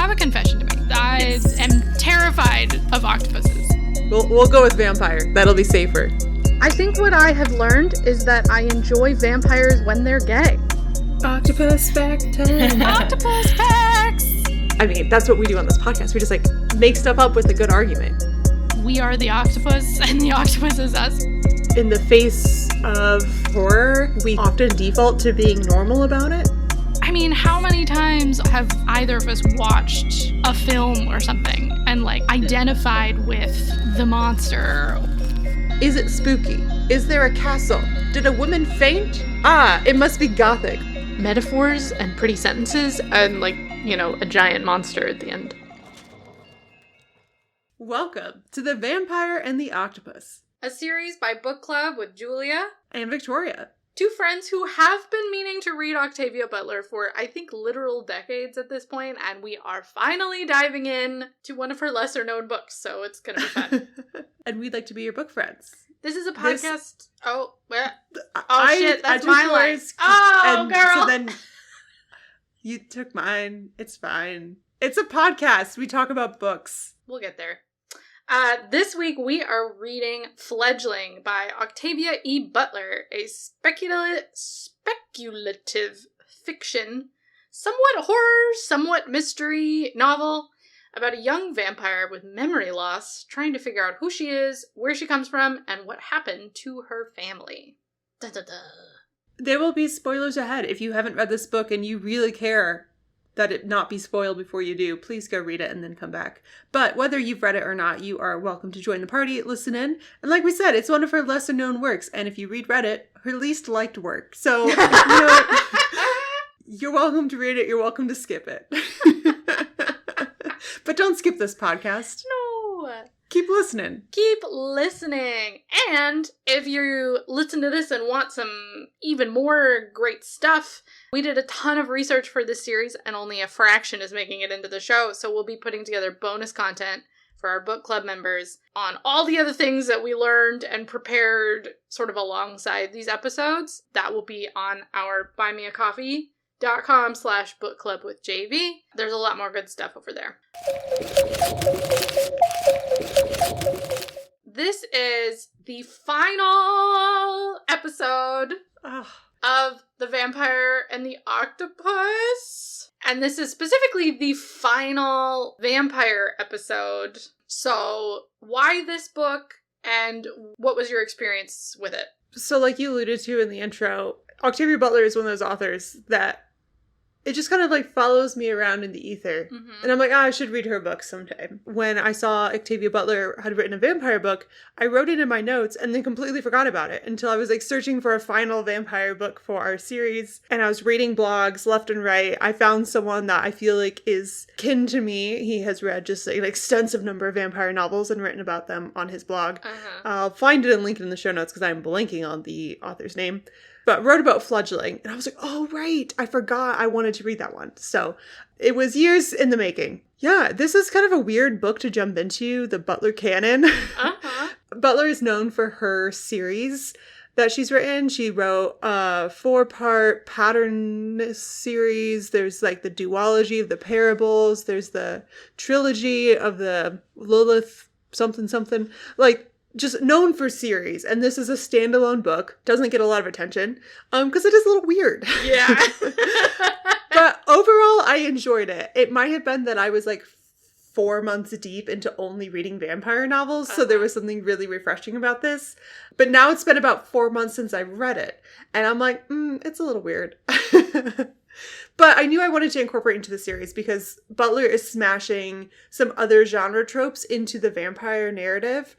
have a confession to make. I am terrified of octopuses. We'll go with vampire. That'll be safer. I think what I have learned is that I enjoy vampires when they're gay. Octopus fact time. Octopus facts! I mean, that's what we do on this podcast. We just like make stuff up with a good argument. We are the octopus, and the octopus is us. In the face of horror, we often default to being normal about it. I mean, how many times have either of us watched a film or something and like identified with the monster? Is it spooky? Is there a castle? Did a woman faint? Ah, it must be gothic. Metaphors and pretty sentences and like, you know, a giant monster at the end. Welcome to The Vampire and the Octopus, A series by Book Club with Julia and Victoria. Two friends who have been meaning to read Octavia Butler for, I think, literal decades at this point, and we are finally diving in to one of her lesser-known books, so it's gonna be fun. And we'd like to be your book friends. This is a podcast... Shit, that's my line. And girl! so then you took mine. It's fine. It's a podcast. We talk about books. We'll get there. This week we are reading Fledgling by Octavia E. Butler, a speculative fiction, somewhat horror, somewhat mystery novel about a young vampire with memory loss trying to figure out who she is, where she comes from, and what happened to her family. There will be spoilers ahead. If you haven't read this book and you really care that it not be spoiled before you do, please go read it and then come back. But whether you've read it or not, you are welcome to join the party, listen in. And like we said, it's one of her lesser known works. And if you read it, her least liked work. So, you know, you're welcome to read it. You're welcome to skip it. But don't skip this podcast. No. Keep listening. Keep listening. And if you listen to this and want some even more great stuff, we did a ton of research for this series and only a fraction is making it into the show. So we'll be putting together bonus content for our book club members on all the other things that we learned and prepared sort of alongside these episodes. That will be on our buymeacoffee.com/bookclubwithjv. There's a lot more good stuff over there. This is the final episode of The Vampire and the Octopus. And this is specifically the final vampire episode. So why this book and what was your experience with it? So like you alluded to in the intro, Octavia Butler is one of those authors that it just kind of like follows me around in the ether. Mm-hmm. And I'm like, I should read her book sometime. When I saw Octavia Butler had written a vampire book, I wrote it in my notes and then completely forgot about it until I was like searching for a final vampire book for our series. And I was reading blogs left and right. I found someone that I feel like is kin to me. He has read just like an extensive number of vampire novels and written about them on his blog. Uh-huh. I'll find it and link it in the show notes because I'm blanking on the author's name. But wrote about Fledgling, and I was like, oh, right, I forgot I wanted to read that one. So it was years in the making. Yeah, this is kind of a weird book to jump into, the Butler canon. Uh-huh. Butler is known for her series that she's written. She wrote a 4-part pattern series. There's like the duology of the parables. There's the trilogy of the Lilith something. Like, just known for series, and this is a standalone book. Doesn't get a lot of attention, because it is a little weird. Yeah. But overall, I enjoyed it. It might have been that I was like 4 months deep into only reading vampire novels, so there was something really refreshing about this. But now it's been about 4 months since I read it, and I'm like, it's a little weird. But I knew I wanted to incorporate into the series because Butler is smashing some other genre tropes into the vampire narrative.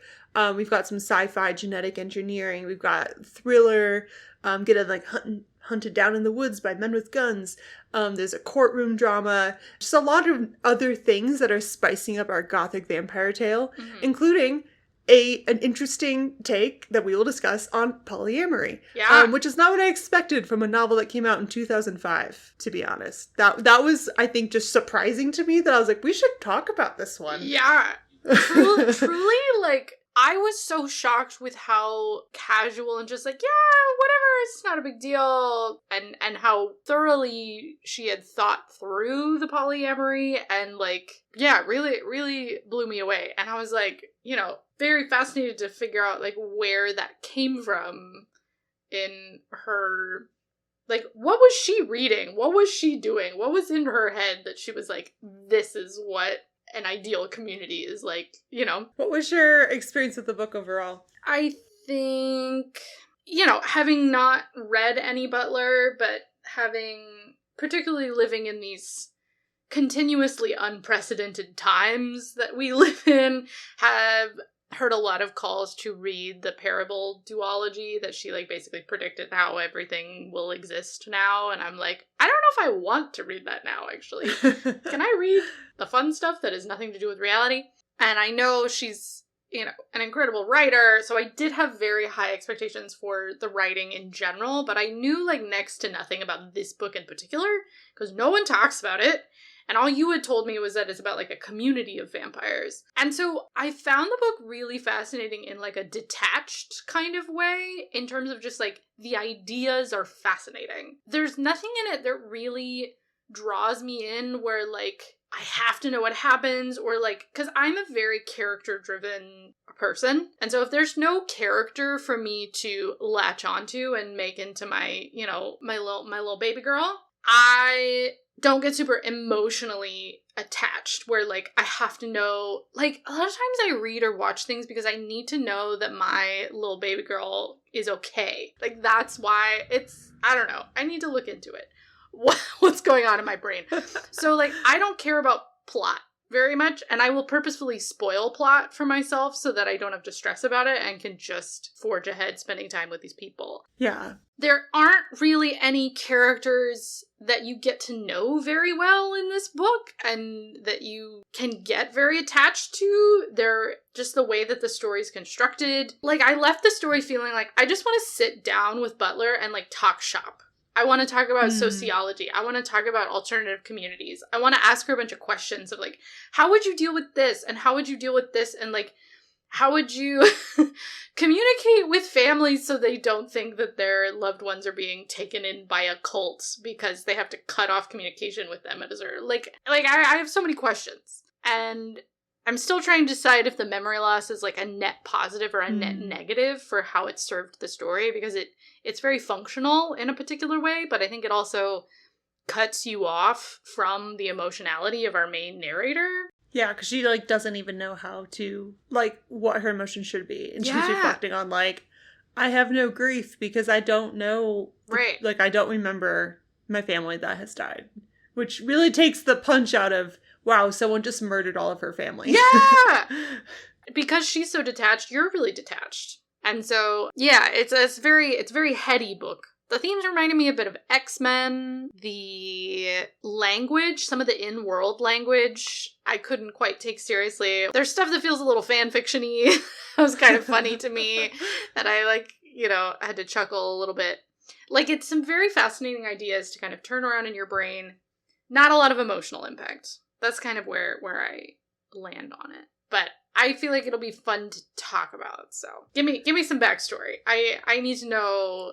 We've got some sci-fi genetic engineering. We've got thriller, getting like hunted down in the woods by men with guns. There's a courtroom drama. Just a lot of other things that are spicing up our gothic vampire tale, including an interesting take that we will discuss on polyamory. Yeah. Which is not what I expected from a novel that came out in 2005, to be honest. That was, I think, just surprising to me that I was like, we should talk about this one. Yeah. Truly, like, I was so shocked with how casual and just like, yeah, whatever, it's not a big deal, and how thoroughly she had thought through the polyamory, and like, yeah, really, really blew me away. And I was like, you know, very fascinated to figure out like where that came from in her. Like, what was she reading? What was she doing? What was in her head that she was like, this is what an ideal community is like, you know? What was your experience with the book overall? I think, you know, having not read any Butler, but having, particularly living in these continuously unprecedented times that we live in, have heard a lot of calls to read the Parable duology that she like basically predicted how everything will exist now, and I'm like, I don't know if I want to read that now, actually. Can I read the fun stuff that has nothing to do with reality? And I know she's, you know, an incredible writer, so I did have very high expectations for the writing in general, but I knew like next to nothing about this book in particular, because no one talks about it. And all you had told me was that it's about like a community of vampires. And so I found the book really fascinating in like a detached kind of way, in terms of just like the ideas are fascinating. There's nothing in it that really draws me in where like I have to know what happens, or like, because I'm a very character driven person. And so if there's no character for me to latch onto and make into my, you know, my little baby girl, I don't get super emotionally attached, where like I have to know, like a lot of times I read or watch things because I need to know that my little baby girl is okay. Like that's why I don't know, I need to look into it. What's going on in my brain. So like I don't care about plot very much, and I will purposefully spoil plot for myself so that I don't have to stress about it and can just forge ahead spending time with these people. Yeah. There aren't really any characters that you get to know very well in this book and that you can get very attached to. They're just the way that the story's constructed. Like, I left the story feeling like I just want to sit down with Butler and, like, talk shop. I want to talk about sociology. I want to talk about alternative communities. I want to ask her a bunch of questions of, like, how would you deal with this? And how would you deal with this? And, like, how would you communicate with families so they don't think that their loved ones are being taken in by a cult because they have to cut off communication with them at a certain... Like I have so many questions. And I'm still trying to decide if the memory loss is, like, a net positive or a net negative for how it served the story, because it's very functional in a particular way, but I think it also cuts you off from the emotionality of our main narrator. Yeah, because she, like, doesn't even know how to, like, what her emotions should be. And she's reflecting on, like, I have no grief because I don't know. Right. Like, I don't remember my family that has died. Which really takes the punch out of, wow, someone just murdered all of her family. Yeah! Because she's so detached, you're really detached. And so, yeah, it's a very heady book. The themes reminded me a bit of X-Men. The language, some of the in-world language, I couldn't quite take seriously. There's stuff that feels a little fan-fiction-y. That was kind of funny to me. That I, like, you know, had to chuckle a little bit. Like, it's some very fascinating ideas to kind of turn around in your brain. Not a lot of emotional impact. That's kind of where I land on it. But I feel like it'll be fun to talk about. So give me some backstory. I need to know,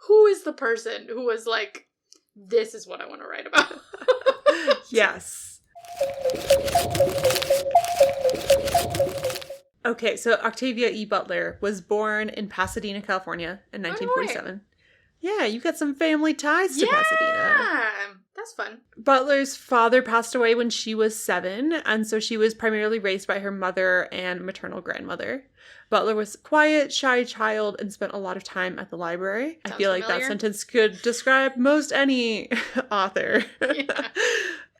who is the person who was like, this is what I want to write about. Yes. Okay, so Octavia E. Butler was born in Pasadena, California in 1947. Yeah, you got some family ties to Pasadena. Yeah, that's fun. Butler's father passed away when she was 7, and so she was primarily raised by her mother and maternal grandmother. Butler was a quiet, shy child and spent a lot of time at the library. Sounds I feel familiar. like that sentence could describe most any author. Yeah.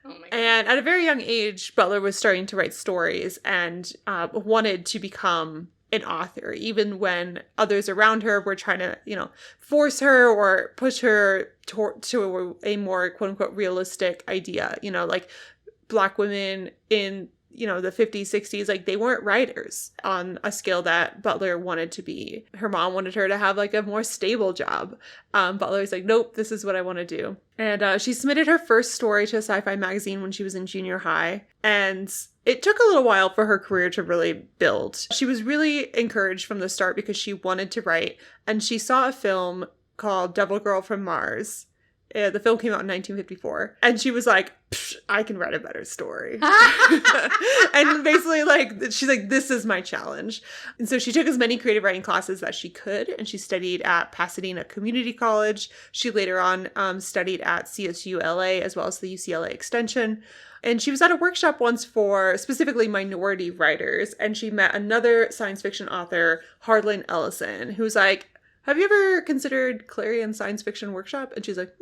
Oh my God. And at a very young age, Butler was starting to write stories and wanted to become an author, even when others around her were trying to, you know, force her or push her to a more quote-unquote realistic idea. You know, like Black women in, you know, the 50s, 60s, like they weren't writers on a scale that Butler wanted to be. Her mom wanted her to have like a more stable job. Butler was like, nope, this is what I want to do. And she submitted her first story to a sci-fi magazine when she was in junior high. And it took a little while for her career to really build. She was really encouraged from the start because she wanted to write. And she saw a film called Devil Girl from Mars. The film came out in 1954. And she was like, I can write a better story. And basically, like, she's like, this is my challenge. And so she took as many creative writing classes as she could. And she studied at Pasadena Community College. She later on studied at CSU LA as well as the UCLA Extension. And she was at a workshop once for specifically minority writers. And she met another science fiction author, Hardline Ellison, who's like, have you ever considered Clarion Science Fiction Workshop? And she's like,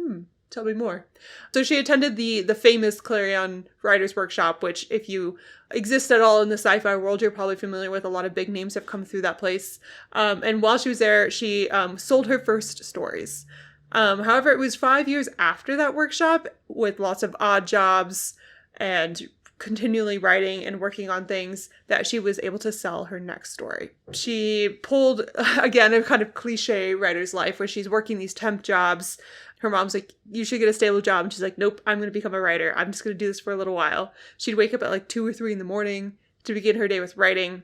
tell me more. So she attended the famous Clarion Writers Workshop, which if you exist at all in the sci-fi world, you're probably familiar with. A lot of big names have come through that place. And while she was there, she sold her first stories. However, it was 5 years after that workshop, with lots of odd jobs and continually writing and working on things, that she was able to sell her next story. She pulled, again, a kind of cliche writer's life where she's working these temp jobs. Her mom's like, you should get a stable job. And she's like, nope, I'm going to become a writer. I'm just going to do this for a little while. She'd wake up at like 2 or 3 in the morning to begin her day with writing.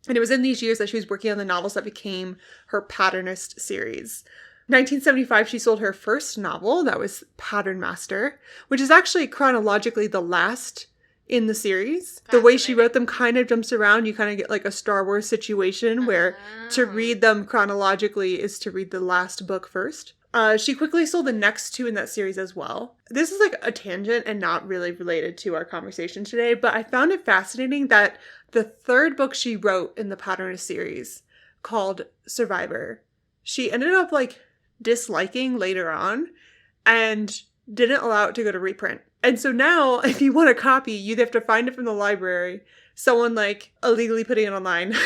And it was in these years that she was working on the novels that became her Patternist series. 1975, she sold her first novel. That was Pattern Master, which is actually chronologically the last in the series. The way she wrote them kind of jumps around. You kind of get like a Star Wars situation where to read them chronologically is to read the last book first. She quickly sold the next 2 in that series as well. This is like a tangent and not really related to our conversation today, but I found it fascinating that the 3rd book she wrote in the Patternist series, called Survivor, she ended up like disliking later on and didn't allow it to go to reprint. And so now, if you want a copy, you'd have to find it from the library, someone like illegally putting it online,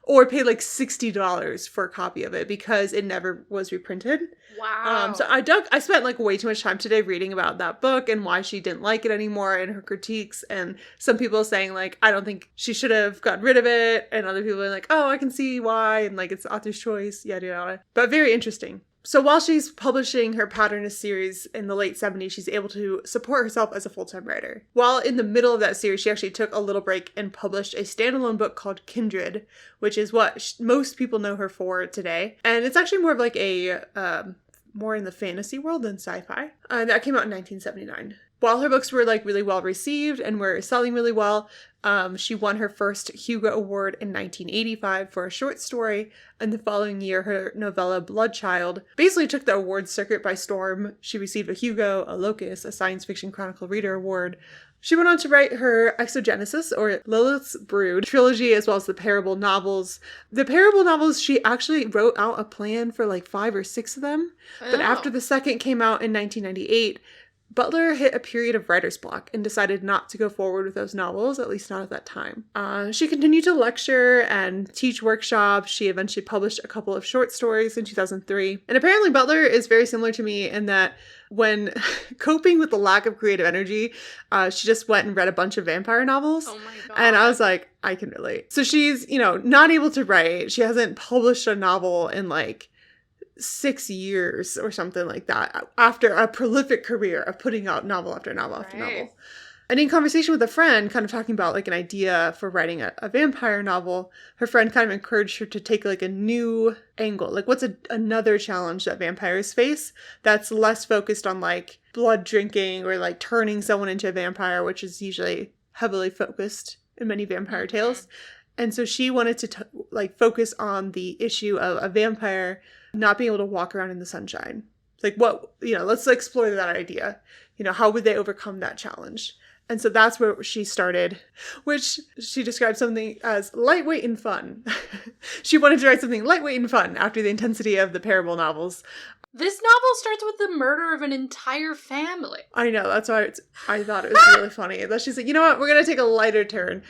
or pay like $60 for a copy of it because it never was reprinted. Wow. So I spent like way too much time today reading about that book and why she didn't like it anymore and her critiques, and some people saying like, I don't think she should have gotten rid of it, and other people are like, oh, I can see why, and like it's the author's choice, yada yada. But very interesting. So while she's publishing her Patternist series in the late 70s, she's able to support herself as a full-time writer. While in the middle of that series, she actually took a little break and published a standalone book called Kindred, which is what most people know her for today. And it's actually more of like a, more in the fantasy world than sci-fi. That came out in 1979. While her books were like really well received and were selling really well, she won her first Hugo Award in 1985 for a short story, and the following year her novella Bloodchild basically took the awards circuit by storm. She received a Hugo, a Locus, a Science Fiction Chronicle Reader Award. She went on to write her Exogenesis, or Lilith's Brood, trilogy, as well as the Parable novels. The Parable novels, she actually wrote out a plan for like 5 or 6 of them, but after the second came out in 1998, Butler hit a period of writer's block and decided not to go forward with those novels, at least not at that time. She continued to lecture and teach workshops. She eventually published a couple of short stories in 2003. And apparently Butler is very similar to me in that when coping with the lack of creative energy, she just went and read a bunch of vampire novels. Oh my God. And I was like, I can relate. So she's, not able to write. She hasn't published a novel in like 6 years or something like that, after a prolific career of putting out novel after novel after novel. And in conversation with a friend, kind of talking about like an idea for writing a vampire novel, her friend kind of encouraged her to take like a new angle. Like, what's another challenge that vampires face that's less focused on like blood drinking or like turning someone into a vampire, which is usually heavily focused in many vampire tales. And so she wanted to like focus on the issue of a vampire not being able to walk around in the sunshine. Like, what, let's explore that idea. How would they overcome that challenge? And so that's where she started, which she described something as lightweight and fun. She wanted to write something lightweight and fun after the intensity of the Parable novels. This novel starts with the murder of an entire family. I know, that's why I thought it was really funny. That she's like, you know what, we're going to take a lighter turn.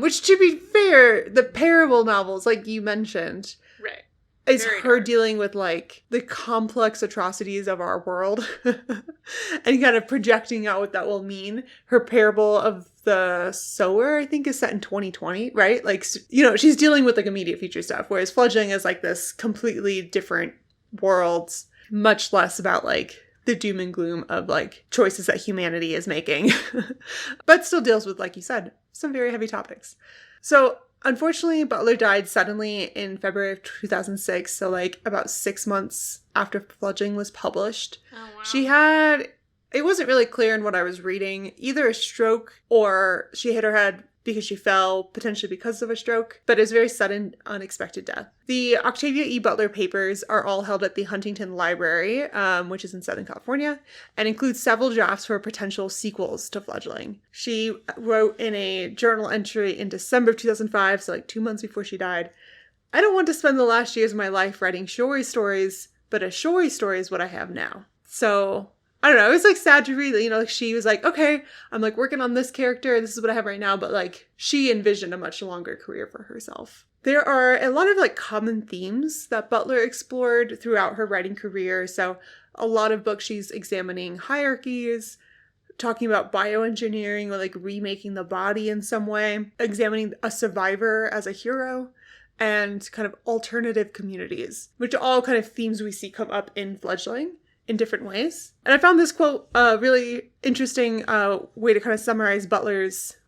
Which, to be fair, the Parable novels, like you mentioned, right, is her dealing with like the complex atrocities of our world and kind of projecting out what that will mean. Her Parable of the Sower, I think, is set in 2020, right? Like, she's dealing with like immediate future stuff, whereas Fledgling is like this completely different world, much less about like the doom and gloom of like choices that humanity is making, but still deals with, like you said, some very heavy topics. So Unfortunately, Butler died suddenly in February of 2006, so like about 6 months after Fledgling was published. Oh, wow. She had, it wasn't really clear in what I was reading, either a stroke or she hit her head because she fell, potentially because of a stroke, but it was a very sudden, unexpected death. The Octavia E. Butler papers are all held at the Huntington Library, which is in Southern California, and include several drafts for potential sequels to Fledgling. She wrote in a journal entry in December of 2005, so like 2 months before she died, "I don't want to spend the last years of my life writing showy stories, but a showy story is what I have now." So I don't know, it was like sad to read that, like she was like, okay, I'm like working on this character, this is what I have right now, but like she envisioned a much longer career for herself. There are a lot of like common themes that Butler explored throughout her writing career. So a lot of books she's examining hierarchies, talking about bioengineering or like remaking the body in some way, examining a survivor as a hero, and kind of alternative communities, which are all kind of themes we see come up in Fledgling in different ways. And I found this quote a really interesting way to kind of summarize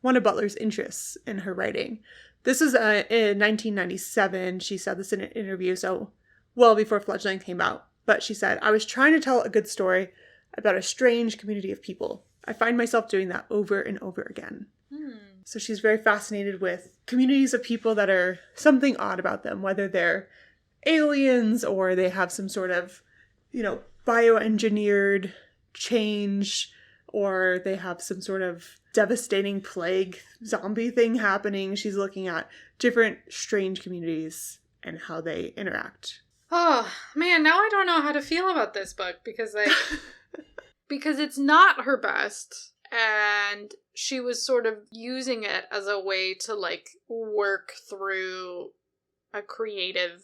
one of Butler's interests in her writing. This is in 1997. She said this in an interview, so well before Fledgling came out. But she said, "I was trying to tell a good story about a strange community of people. I find myself doing that over and over again." So she's very fascinated with communities of people that are something odd about them, whether they're aliens or they have some sort of, bioengineered change, or they have some sort of devastating plague zombie thing happening. She's looking at different strange communities and how they interact. Oh, man, now I don't know how to feel about this book because because it's not her best, and she was sort of using it as a way to like work through a creative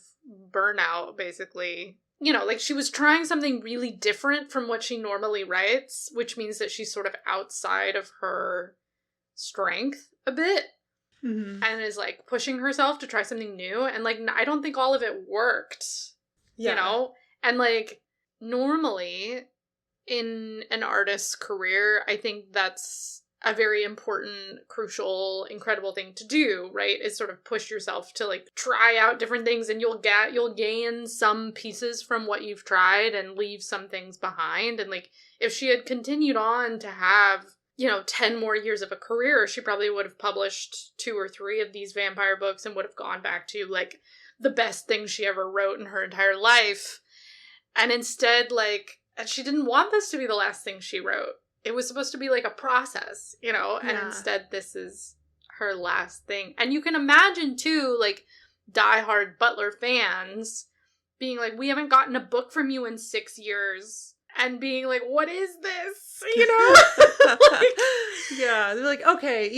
burnout, basically. Like she was trying something really different from what she normally writes, which means that she's sort of outside of her strength a bit, and is like pushing herself to try something new. And like, I don't think all of it worked, And like, normally in an artist's career, I think that's a very important, crucial, incredible thing to do, right? Is sort of push yourself to like try out different things, and you'll gain some pieces from what you've tried and leave some things behind. And like, if she had continued on to have, 10 more years of a career, she probably would have published 2 or 3 of these vampire books and would have gone back to like the best thing she ever wrote in her entire life. And instead, like, she didn't want this to be the last thing she wrote. It was supposed to be like a process, and instead this is her last thing. And you can imagine too, like, diehard Butler fans being like, "We haven't gotten a book from you in 6 years," and being like, "What is this?" Yeah, they're like, okay,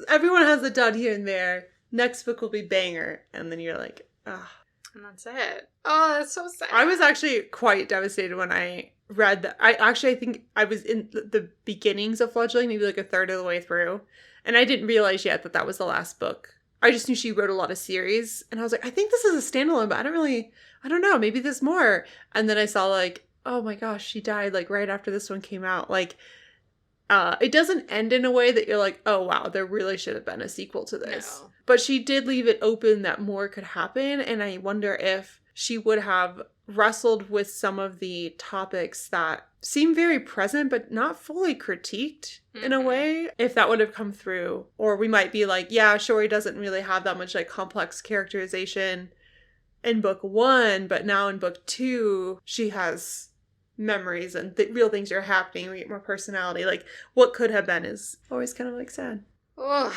everyone has a dud here and there. Next book will be banger. And then you're like, ah. And that's it. Oh, that's so sad. I was actually quite devastated when I read that. I think I was in the beginnings of Fledgling, maybe like a third of the way through. And I didn't realize yet that was the last book. I just knew she wrote a lot of series. And I was like, I think this is a standalone, but I don't know, maybe there's more. And then I saw like, oh my gosh, she died like right after this one came out. Like, it doesn't end in a way that you're like, oh wow, there really should have been a sequel to this. No. But she did leave it open that more could happen. And I wonder if she would have wrestled with some of the topics that seem very present, but not fully critiqued in a way, if that would have come through. Or we might be like, yeah, Shori doesn't really have that much like complex characterization in book 1, but now in book 2, she has memories and real things are happening. We get more personality. Like, what could have been is always kind of like sad. Oh,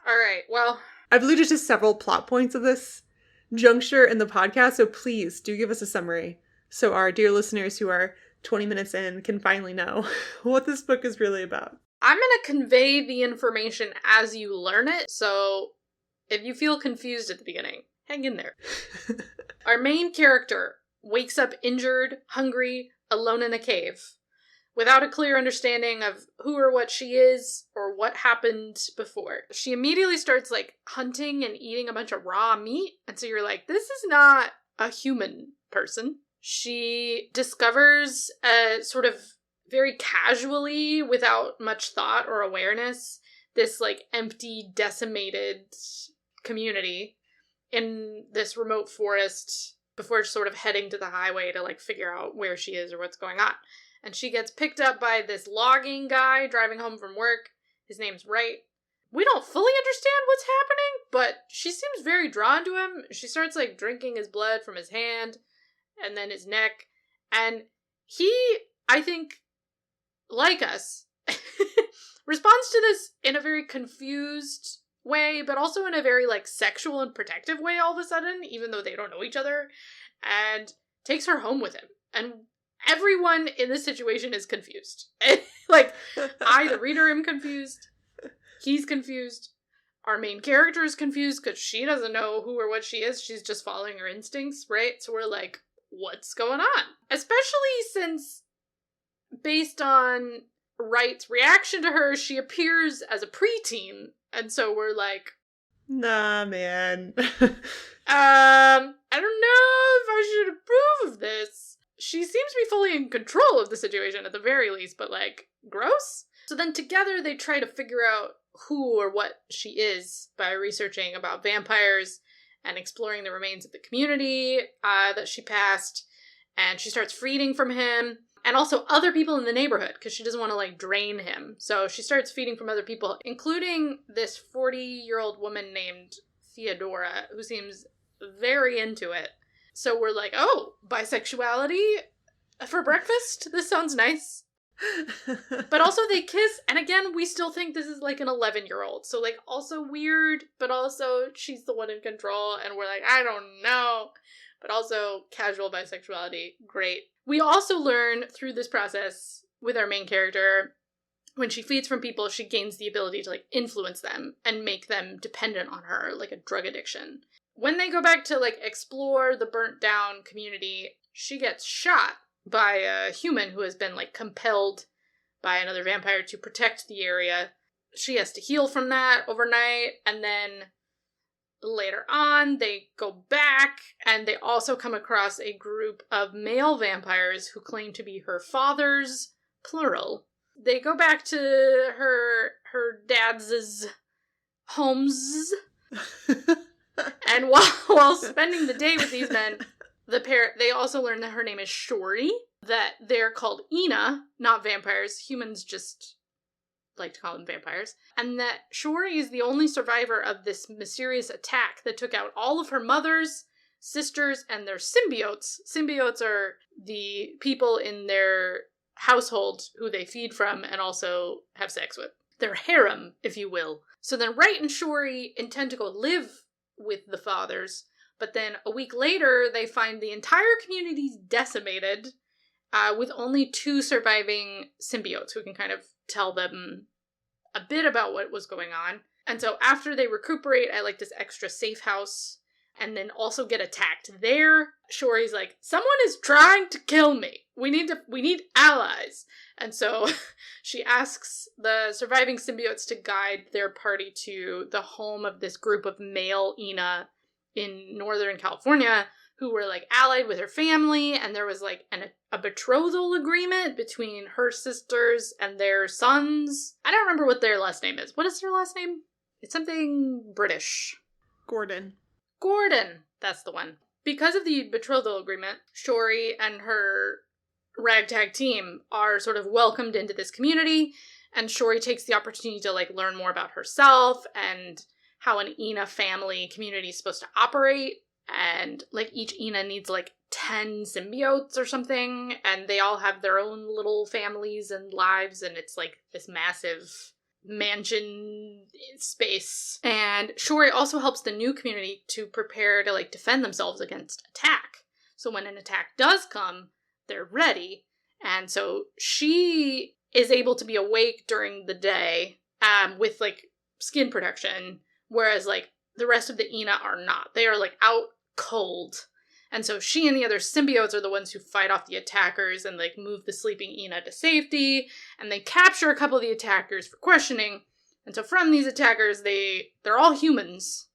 all right. Well, I've alluded to several plot points of this juncture in the podcast, so please do give us a summary so our dear listeners who are 20 minutes in can finally know what this book is really about. I'm going to convey the information as you learn it, so if you feel confused at the beginning, hang in there. Our main character wakes up injured, hungry, alone in a cave, without a clear understanding of who or what she is or what happened before. She immediately starts like hunting and eating a bunch of raw meat, and so you're like, this is not a human person. She discovers sort of very casually, without much thought or awareness, this like empty, decimated community in this remote forest before sort of heading to the highway to like figure out where she is or what's going on. And she gets picked up by this logging guy driving home from work. His name's Wright. We don't fully understand what's happening, but she seems very drawn to him. She starts like drinking his blood from his hand and then his neck. And he, I think, like us, responds to this in a very confused way, but also in a very like sexual and protective way all of a sudden, even though they don't know each other, and takes her home with him. And everyone in this situation is confused. Like, I, the reader, am confused. He's confused. Our main character is confused because she doesn't know who or what she is. She's just following her instincts, right? So we're like, what's going on? Especially since, based on Wright's reaction to her, she appears as a preteen. And so we're like, nah, man. I don't know if I should approve of this. She seems to be fully in control of the situation at the very least, but like, gross? So then together they try to figure out who or what she is by researching about vampires and exploring the remains of the community that she passed. And she starts feeding from him and also other people in the neighborhood because she doesn't want to like drain him. So she starts feeding from other people, including this 40-year-old woman named Theodora, who seems very into it. So we're like, oh, bisexuality for breakfast? This sounds nice. But also they kiss, and again, we still think this is like an 11-year-old. So like also weird, but also she's the one in control, and we're like, I don't know. But also casual bisexuality, great. We also learn through this process with our main character, when she feeds from people, she gains the ability to like influence them and make them dependent on her, like a drug addiction. When they go back to like explore the burnt down community, she gets shot by a human who has been like compelled by another vampire to protect the area. She has to heal from that overnight, and then later on they go back and they also come across a group of male vampires who claim to be her father's, plural. They go back to her dad's homes, and while spending the day with these men, they also learn that her name is Shori, that they're called Ina, not vampires. Humans just like to call them vampires. And that Shori is the only survivor of this mysterious attack that took out all of her mothers, sisters, and their symbiotes. Symbiotes are the people in their household who they feed from and also have sex with. Their harem, if you will. So then Wright and Shori intend to go live with the fathers, but then a week later, they find the entire community's decimated, with only 2 surviving symbiotes who can kind of tell them a bit about what was going on. And so after they recuperate at like this extra safe house, and then also get attacked there, Shori's like, someone is trying to kill me. We need allies. And so she asks the surviving symbiotes to guide their party to the home of this group of male Ina in Northern California who were like allied with her family, and there was like a betrothal agreement between her sisters and their sons. I don't remember what their last name is. What is their last name? It's something British. Gordon, that's the one. Because of the betrothal agreement, Shori and her ragtag team are sort of welcomed into this community, and Shori takes the opportunity to like learn more about herself and how an Ina family community is supposed to operate. And like each Ina needs like 10 symbiotes or something, and they all have their own little families and lives, and it's like this massive mansion space. And Shori also helps the new community to prepare to like defend themselves against attack. So when an attack does come, they're ready. And so she is able to be awake during the day with like skin protection, whereas like the rest of the Ina are not. They are like out cold. And so she and the other symbiotes are the ones who fight off the attackers and like move the sleeping Ina to safety, and they capture a couple of the attackers for questioning. And so from these attackers, they're all humans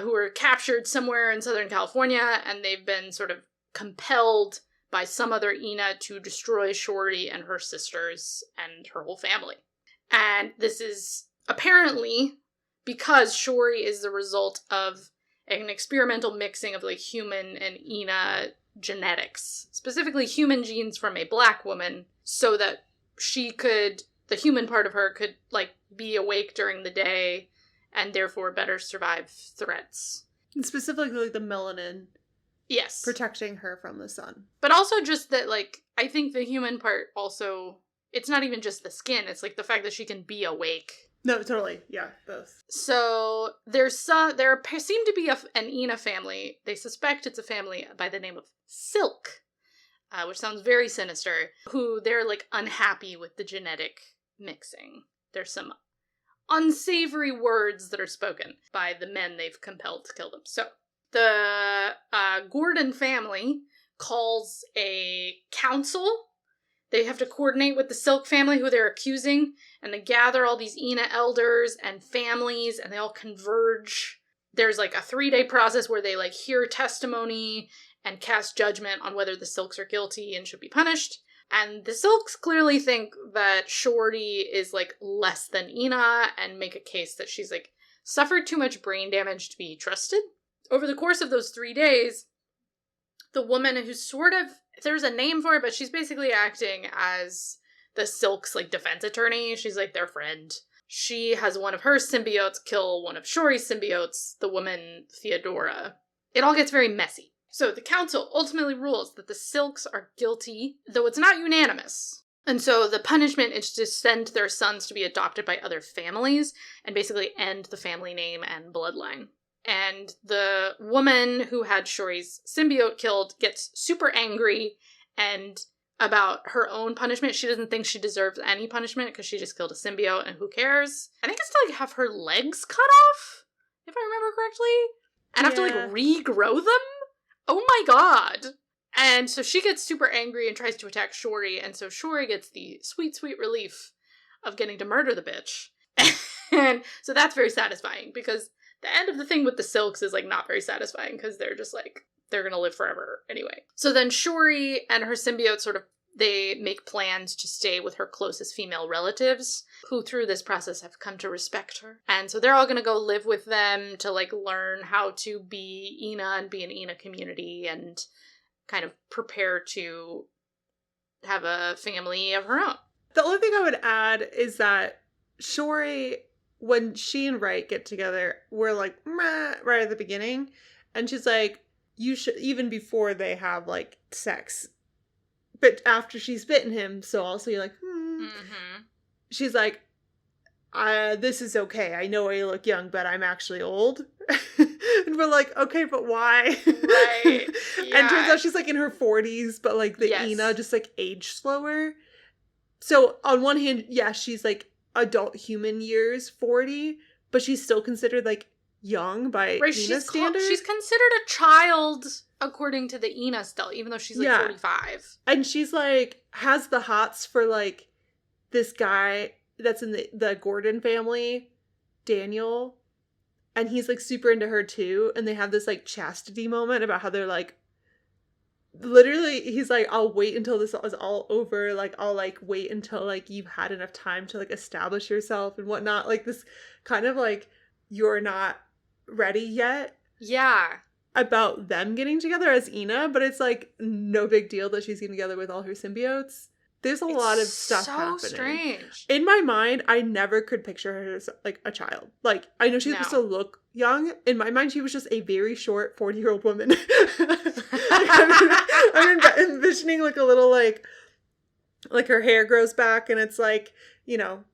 who were captured somewhere in Southern California, and they've been sort of compelled by some other Ina to destroy Shori and her sisters and her whole family. And this is apparently because Shori is the result of an experimental mixing of like human and Ina genetics, specifically human genes from a black woman, so that the human part of her could like be awake during the day and therefore better survive threats. And specifically like the melanin. Yes. Protecting her from the sun. But also just that, like, I think the human part also, it's not even just the skin, it's like the fact that she can be awake. No, totally. Yeah, both. So there seem to be an Ina family. They suspect it's a family by the name of Silk, which sounds very sinister, who they're like unhappy with the genetic mixing. There's some unsavory words that are spoken by the men they've compelled to kill them. So the Gordon family calls a council. They have to coordinate with the Silk family, who they're accusing, and they gather all these Ina elders and families, and they all converge. There's like a 3-day process where they like hear testimony and cast judgment on whether the Silks are guilty and should be punished. And the Silks clearly think that Shorty is like less than Ina and make a case that she's like suffered too much brain damage to be trusted. Over the course of those 3 days, the woman who's sort of, there's a name for it, but she's basically acting as the Silk's like defense attorney. She's like their friend. She has one of her symbiotes kill one of Shori's symbiotes, the woman Theodora. It all gets very messy. So the council ultimately rules that the Silks are guilty, though it's not unanimous. And so the punishment is to send their sons to be adopted by other families and basically end the family name and bloodline. And the woman who had Shori's symbiote killed gets super angry and about her own punishment. She doesn't think she deserves any punishment because she just killed a symbiote and who cares? I think it's to like have her legs cut off, if I remember correctly. And have to like regrow them? Oh my god. And so she gets super angry and tries to attack Shori, and so Shori gets the sweet, sweet relief of getting to murder the bitch. And so that's very satisfying, because the end of the thing with the Silks is, like, not very satisfying, because they're just, like, they're gonna live forever anyway. So then Shori and her symbiote sort of, they make plans to stay with her closest female relatives, who through this process have come to respect her. And so they're all gonna go live with them to, like, learn how to be Ina and be an Ina community and kind of prepare to have a family of her own. The only thing I would add is that Shori, when she and Wright get together, we're like, meh, right at the beginning. And she's like, you should, even before they have, like, sex. But after she's bitten him, so also you're like, Mm-hmm. She's like, this is okay. I know I look young, but I'm actually old. And we're like, okay, but why? Right. Yeah. And turns out she's, like, in her 40s, but, like, the Ina just, like, age slower. So, on one hand, yeah, she's, like, adult human years 40, but she's still considered, like, young by Ina standards. She's considered a child according to the Ina still, even though she's, like, 45. And she's, like, has the hots for, like, this guy that's in the Gordon family, Daniel. And he's, like, super into her, too. And they have this, like, chastity moment about how they're, like, literally, he's like, I'll wait until this is all over. Like, I'll, like, wait until, like, you've had enough time to, like, establish yourself and whatnot. Like, this kind of, like, you're not ready yet. Yeah. About them getting together as Ina. But it's, like, no big deal that she's getting together with all her symbiotes. There's a lot of stuff happening. So strange. In my mind, I never could picture her as, like, a child. Like, I know she's supposed to look young. In my mind, she was just a very short 40-year-old woman. I'm envisioning, like, a little, like, her hair grows back and it's, like, you know,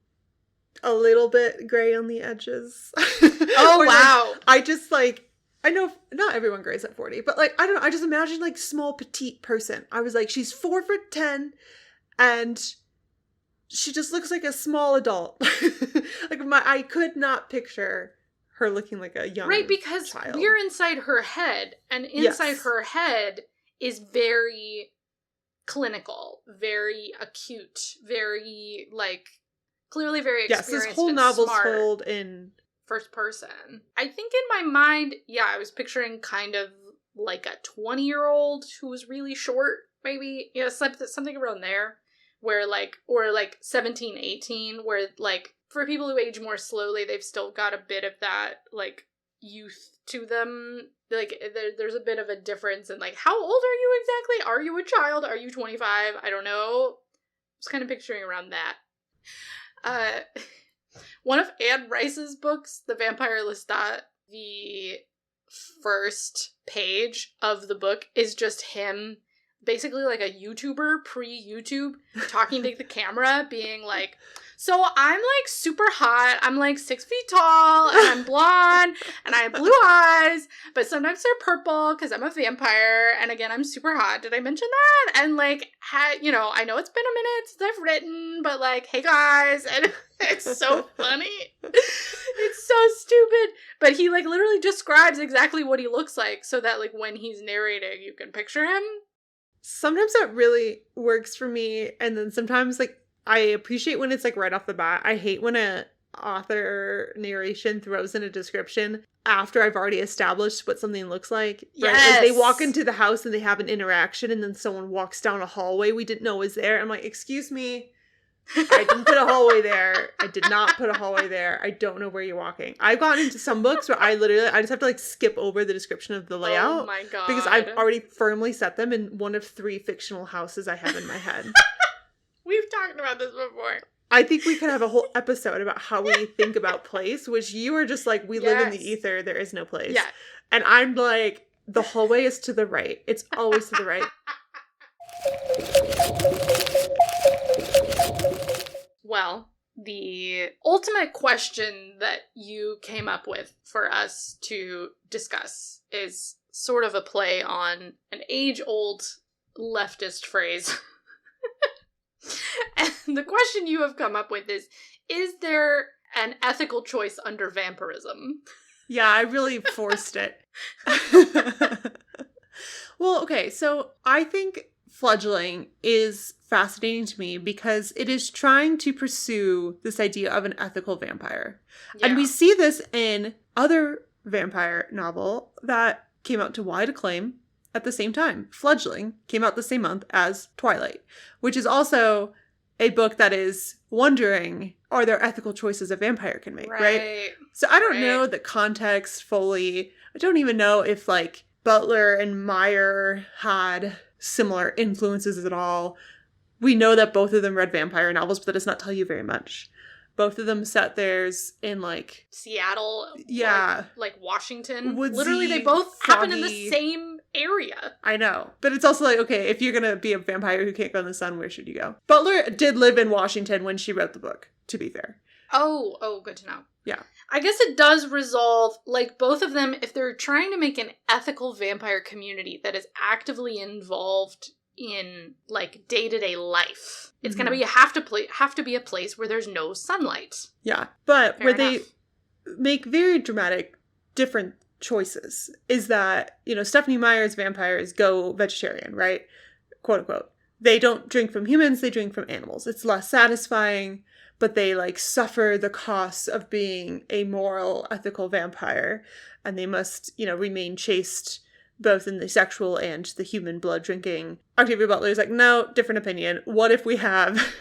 a little bit gray on the edges. Oh, wow. Like, I just, like, I know not everyone grays at 40, but, like, I don't know. I just imagine, like, small, petite person. I was like, she's 4'10", and she just looks like a small adult. Like, I could not picture her looking like a young right, because child. we're inside her head, and inside her head is very clinical, very acute, very, like, clearly very experienced. Yes, this whole and novel's smart. told in First person. I think in my mind, yeah, I was picturing kind of like a 20-year-old who was really short, maybe. Yeah, something around there. where like, or like 17, 18, where like for people who age more slowly, they've still got a bit of that like youth to them. Like there's a bit of a difference in like, how old are you exactly? Are you a child? Are you 25? I don't know. I was kind of picturing around that. One of Anne Rice's books, The Vampire Lestat, the first page of the book is just him, basically like a YouTuber, pre-YouTube, talking to the camera, being like, so I'm like super hot, I'm like 6 feet tall, and I'm blonde, and I have blue eyes, but sometimes they're purple because I'm a vampire, and again, I'm super hot. Did I mention that? And like, you know, I know it's been a minute since I've written, but like, hey guys, and it's so funny. It's so stupid. But he like literally describes exactly what he looks like so that like when he's narrating, you can picture him. Sometimes that really works for me, and then sometimes like I appreciate when it's like right off the bat. I hate when a author narration throws in a description after I've already established what something looks like. Yes. Right? Like they walk into the house and they have an interaction, and then someone walks down a hallway we didn't know was there. I'm like, excuse me, I didn't put a hallway there. I did not put a hallway there. I don't know where you're walking. I've gotten into some books where I just have to like skip over the description of the layout. Oh my god. Because I've already firmly set them in one of 3 fictional houses I have in my head. We've talked about this before. I think we could have a whole episode about how we think about place, which you are just like, we live in the ether, there is no place. Yeah. And I'm like, the hallway is to the right. It's always to the right. Well, the ultimate question that you came up with for us to discuss is sort of a play on an age-old leftist phrase. And the question you have come up with is there an ethical choice under vampirism? Yeah, I really forced it. Well, okay, so I think Fledgling is fascinating to me because it is trying to pursue this idea of an ethical vampire. Yeah. And we see this in other vampire novel that came out to wide acclaim at the same time. Fledgling came out the same month as Twilight, which is also a book that is wondering, are there ethical choices a vampire can make, right? So I don't know the context fully. I don't even know if like Butler and Meyer had similar influences at all. We know that both of them read vampire novels, but that does not tell you very much. Both of them set theirs in like Seattle, yeah, like Washington. Woodsy, literally, they both happen in the same area. I know, but it's also like, okay, if you're gonna be a vampire who can't go in the sun, where should you go? Butler did live in Washington when she wrote the book, to be fair. Oh, good to know. Yeah. I guess it does resolve, like, both of them, if they're trying to make an ethical vampire community that is actively involved in, like, day-to-day life, it's gonna be have to be a place where there's no sunlight. Yeah, but Fair where enough. they make very dramatic, different choices is that, you know, Stephenie Meyer's vampires go vegetarian, right? Quote unquote. They don't drink from humans, they drink from animals. It's less satisfying, but they like suffer the costs of being a moral, ethical vampire, and they must, you know, remain chaste both in the sexual and the human blood drinking. Octavia Butler is like, no, different opinion. What if we have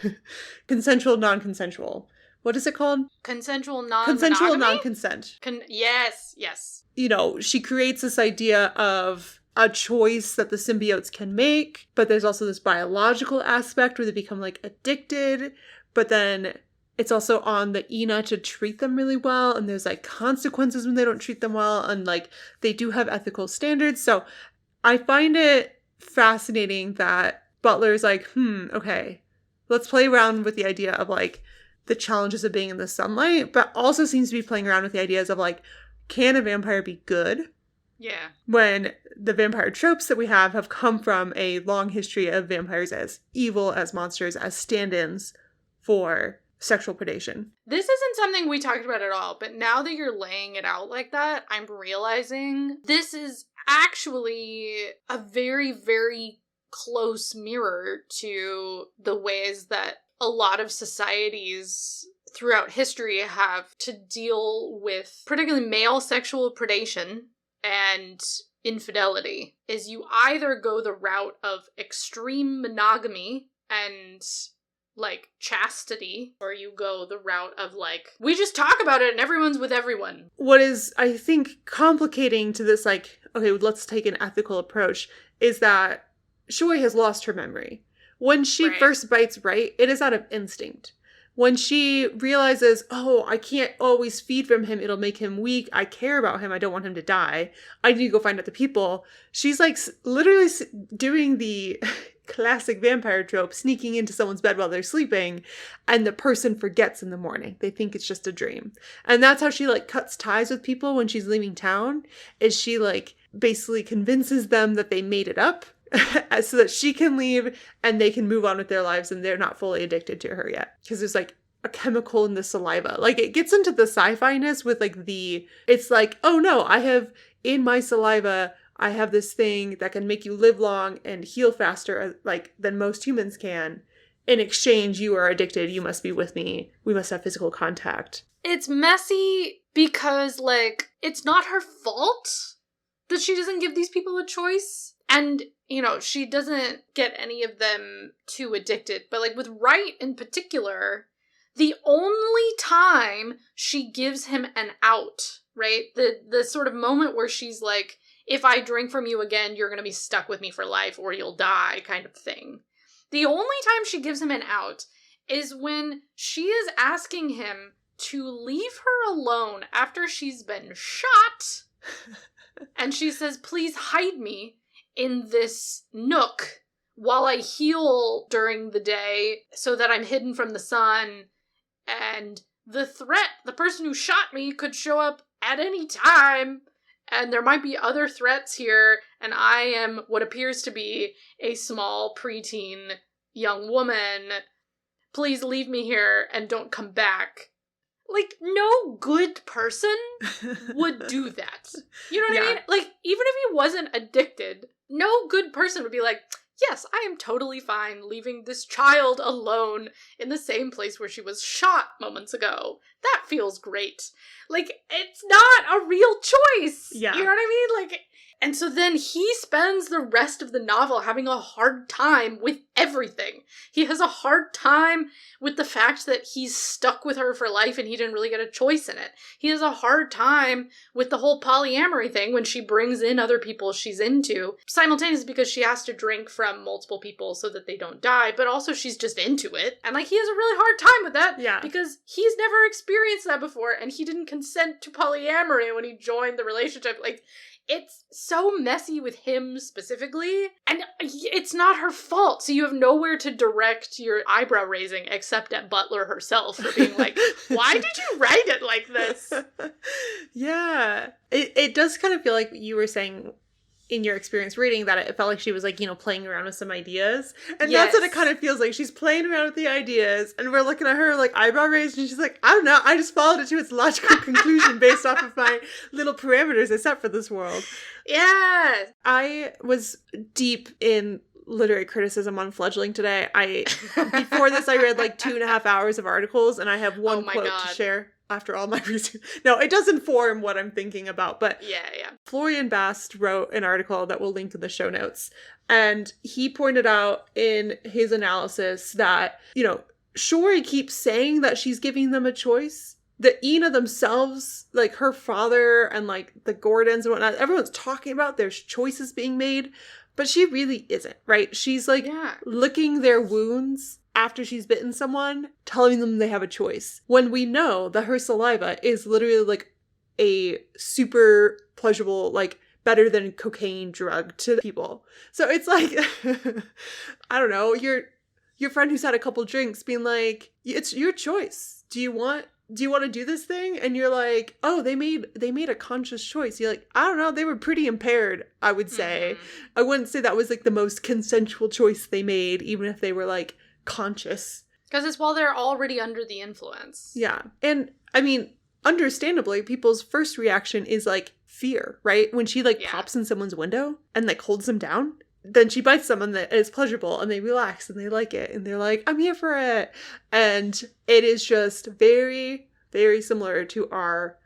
consensual, non-consensual? What is it called? Consensual non-monogamy? Consensual non-consent. Yes. You know, she creates this idea of a choice that the symbiotes can make, but there's also this biological aspect where they become like addicted, but then it's also on the Ina to treat them really well, and there's like consequences when they don't treat them well, and like they do have ethical standards. So I find it fascinating that Butler's like, okay, let's play around with the idea of like the challenges of being in the sunlight, but also seems to be playing around with the ideas of like, can a vampire be good? Yeah. When the vampire tropes that we have come from a long history of vampires as evil, as monsters, as stand-ins for sexual predation. This isn't something we talked about at all, but now that you're laying it out like that, I'm realizing this is actually a very, very close mirror to the ways that a lot of societies throughout history have to deal with particularly male sexual predation and infidelity. Is you either go the route of extreme monogamy and like chastity, or you go the route of like, we just talk about it and everyone's with everyone. What is, I think, complicating to this, like, okay, let's take an ethical approach, is that Shoei has lost her memory. When she first bites right, it is out of instinct. When she realizes, oh, I can't always feed from him, it'll make him weak, I care about him, I don't want him to die, I need to go find out the people, she's like literally doing the classic vampire trope, sneaking into someone's bed while they're sleeping, and the person forgets in the morning. They think it's just a dream. And that's how she like cuts ties with people when she's leaving town, is she like basically convinces them that they made it up so that she can leave and they can move on with their lives and they're not fully addicted to her yet. Because there's like a chemical in the saliva. Like it gets into the sci-fi-ness with like it's like, oh no, I have in my saliva, I have this thing that can make you live long and heal faster like than most humans can. In exchange, you are addicted. You must be with me. We must have physical contact. It's messy because like, it's not her fault that she doesn't give these people a choice. And, you know, she doesn't get any of them too addicted. But, like, with Wright in particular, the only time she gives him an out, right? The sort of moment where she's like, if I drink from you again, you're going to be stuck with me for life or you'll die kind of thing. The only time she gives him an out is when she is asking him to leave her alone after she's been shot. And she says, please hide me in this nook while I heal during the day so that I'm hidden from the sun, and the person who shot me could show up at any time, and there might be other threats here, and I am what appears to be a small preteen young woman. Please leave me here and don't come back. Like, no good person would do that. You know what I mean? Like, even if he wasn't addicted, no good person would be like, yes, I am totally fine leaving this child alone in the same place where she was shot moments ago. That feels great. Like, it's not a real choice. Yeah. You know what I mean? Like, and so then he spends the rest of the novel having a hard time with everything. He has a hard time with the fact that he's stuck with her for life and he didn't really get a choice in it. He has a hard time with the whole polyamory thing when she brings in other people she's into, simultaneously because she has to drink from multiple people so that they don't die, but also she's just into it. And like, he has a really hard time with that because he's never experienced that before and he didn't consent to polyamory when he joined the relationship. Like, it's so messy with him specifically, and it's not her fault, so you have nowhere to direct your eyebrow raising except at Butler herself for being like, why did you write it like this? Yeah. It does kind of feel like you were saying in your experience reading that it felt like she was like, you know, playing around with some ideas. And that's what it kind of feels like. She's playing around with the ideas and we're looking at her like eyebrow raised and she's like, I don't know, I just followed it to its logical conclusion based off of my little parameters I set for this world. Yeah. I was deep in literary criticism on Fledgling today. Before this I read like 2.5 hours of articles and I have one quote to share. After all my research. No, it does inform what I'm thinking about, but Florian Bast wrote an article that we'll link in the show notes, and he pointed out in his analysis that, you know, Shoei keeps saying that she's giving them a choice. The Ina themselves, like her father and like the Gordons and whatnot, everyone's talking about there's choices being made, but she really isn't, right? She's like licking their wounds after she's bitten someone, telling them they have a choice. When we know that her saliva is literally like a super pleasurable, like better than cocaine drug to people. So it's like, I don't know, your friend who's had a couple drinks being like, it's your choice. Do you want to do this thing? And you're like, oh, they made a conscious choice. You're like, I don't know, they were pretty impaired, I would say. I wouldn't say that was like the most consensual choice they made, even if they were like conscious. Because it's while they're already under the influence. Yeah. And I mean, understandably, people's first reaction is like fear, right? When she like pops in someone's window and like holds them down, then she bites someone that is pleasurable and they relax and they like it and they're like, I'm here for it. And it is just very, very similar to our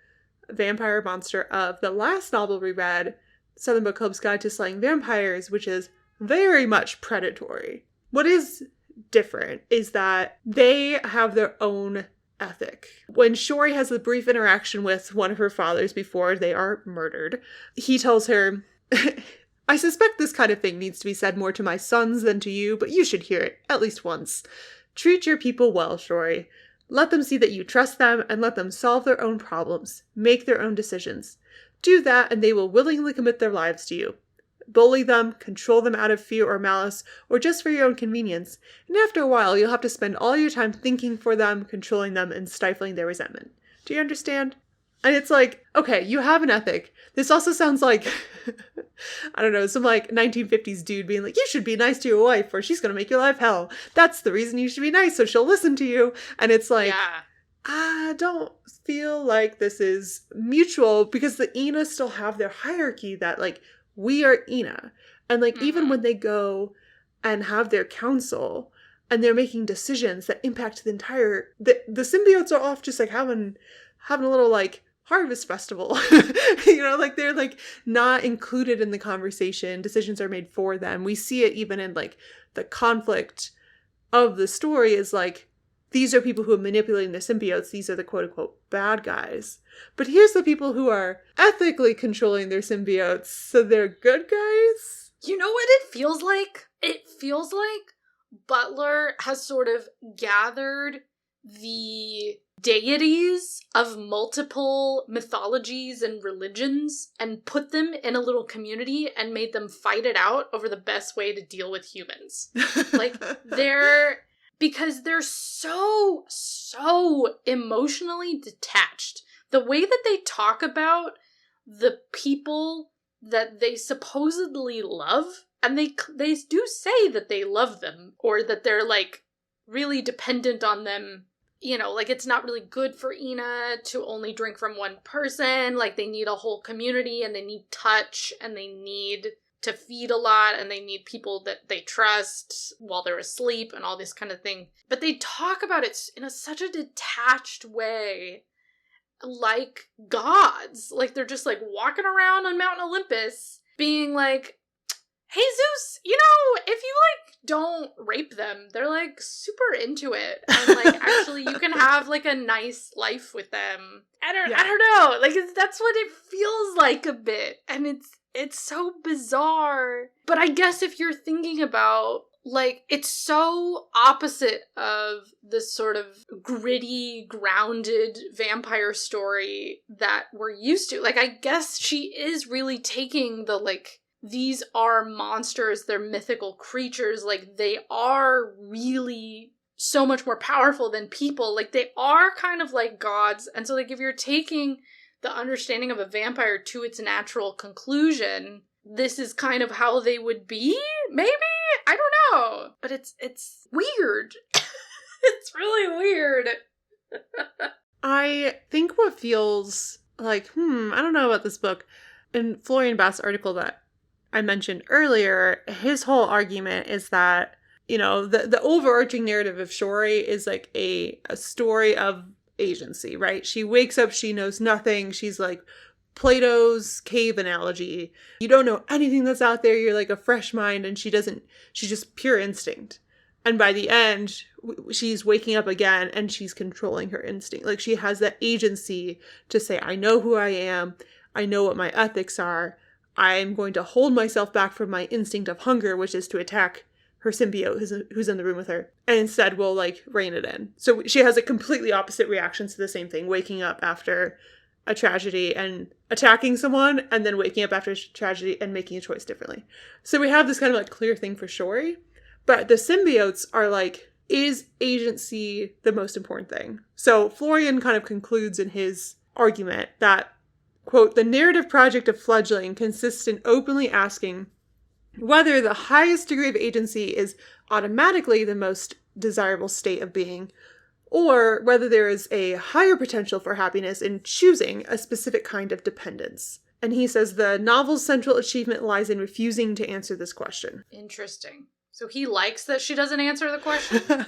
vampire monster of the last novel we read, Southern Book Club's Guide to Slaying Vampires, which is very much predatory. What is different is that they have their own ethic. When Shori has a brief interaction with one of her fathers before they are murdered, he tells her, I suspect this kind of thing needs to be said more to my sons than to you, but you should hear it, at least once. Treat your people well, Shori. Let them see that you trust them and let them solve their own problems, make their own decisions. Do that and they will willingly commit their lives to you. Bully them, control them out of fear or malice, or just for your own convenience, and after a while you'll have to spend all your time thinking for them, controlling them, and stifling their resentment. Do you understand? And it's like, okay, you have an ethic. This also sounds like, I don't know, some like 1950s dude being like, you should be nice to your wife or she's going to make your life hell. That's the reason you should be nice, so she'll listen to you. And it's like, I don't feel like this is mutual because the Ina still have their hierarchy that like, we are Ina. And like, even when they go and have their council and they're making decisions that impact the entire, the symbiotes are off just like having a little like harvest festival, you know, like they're like not included in the conversation. Decisions are made for them. We see it even in like the conflict of the story is like, these are people who are manipulating the symbiotes. These are the quote unquote bad guys. But here's the people who are ethically controlling their symbiotes. So they're good guys. You know what it feels like? It feels like Butler has sort of gathered the deities of multiple mythologies and religions and put them in a little community and made them fight it out over the best way to deal with humans. Like, because they're so emotionally detached. The way that they talk about the people that they supposedly love, and they do say that they love them, or that they're, like, really dependent on them. You know, like, it's not really good for Ina to only drink from one person. Like, they need a whole community, and they need touch, and they need to feed a lot, and they need people that they trust while they're asleep and all this kind of thing. But they talk about it in such a detached way, like gods. Like they're just like walking around on Mount Olympus being like, hey Zeus, you know, if you like don't rape them, they're like super into it. And like actually you can have like a nice life with them. I don't know. Like that's what it feels like a bit. And it's so bizarre. But I guess if you're thinking about, like, it's so opposite of the sort of gritty, grounded vampire story that we're used to. Like, I guess she is really taking the, like, these are monsters, they're mythical creatures, like, they are really so much more powerful than people. Like, they are kind of like gods. And so, like, if you're taking the understanding of a vampire to its natural conclusion, this is kind of how they would be? Maybe? I don't know. But it's weird. It's really weird. I think what feels like, I don't know about this book. In Florian Bass's article that I mentioned earlier, his whole argument is that, you know, the overarching narrative of Shori is like a story of agency, right? She wakes up, she knows nothing. She's like Plato's cave analogy. You don't know anything that's out there. You're like a fresh mind, and she's just pure instinct. And by the end, she's waking up again and she's controlling her instinct. Like she has that agency to say, I know who I am. I know what my ethics are. I'm going to hold myself back from my instinct of hunger, which is to attack her symbiote who's in the room with her, and instead will like rein it in. So she has a completely opposite reaction to the same thing, waking up after a tragedy and attacking someone, and then waking up after a tragedy and making a choice differently. So we have this kind of like clear thing for Shori, but the symbiotes are like, is agency the most important thing? So Florian kind of concludes in his argument that, quote, the narrative project of Fledgling consists in openly asking whether the highest degree of agency is automatically the most desirable state of being, or whether there is a higher potential for happiness in choosing a specific kind of dependence. And he says the novel's central achievement lies in refusing to answer this question. Interesting. So he likes that she doesn't answer the question?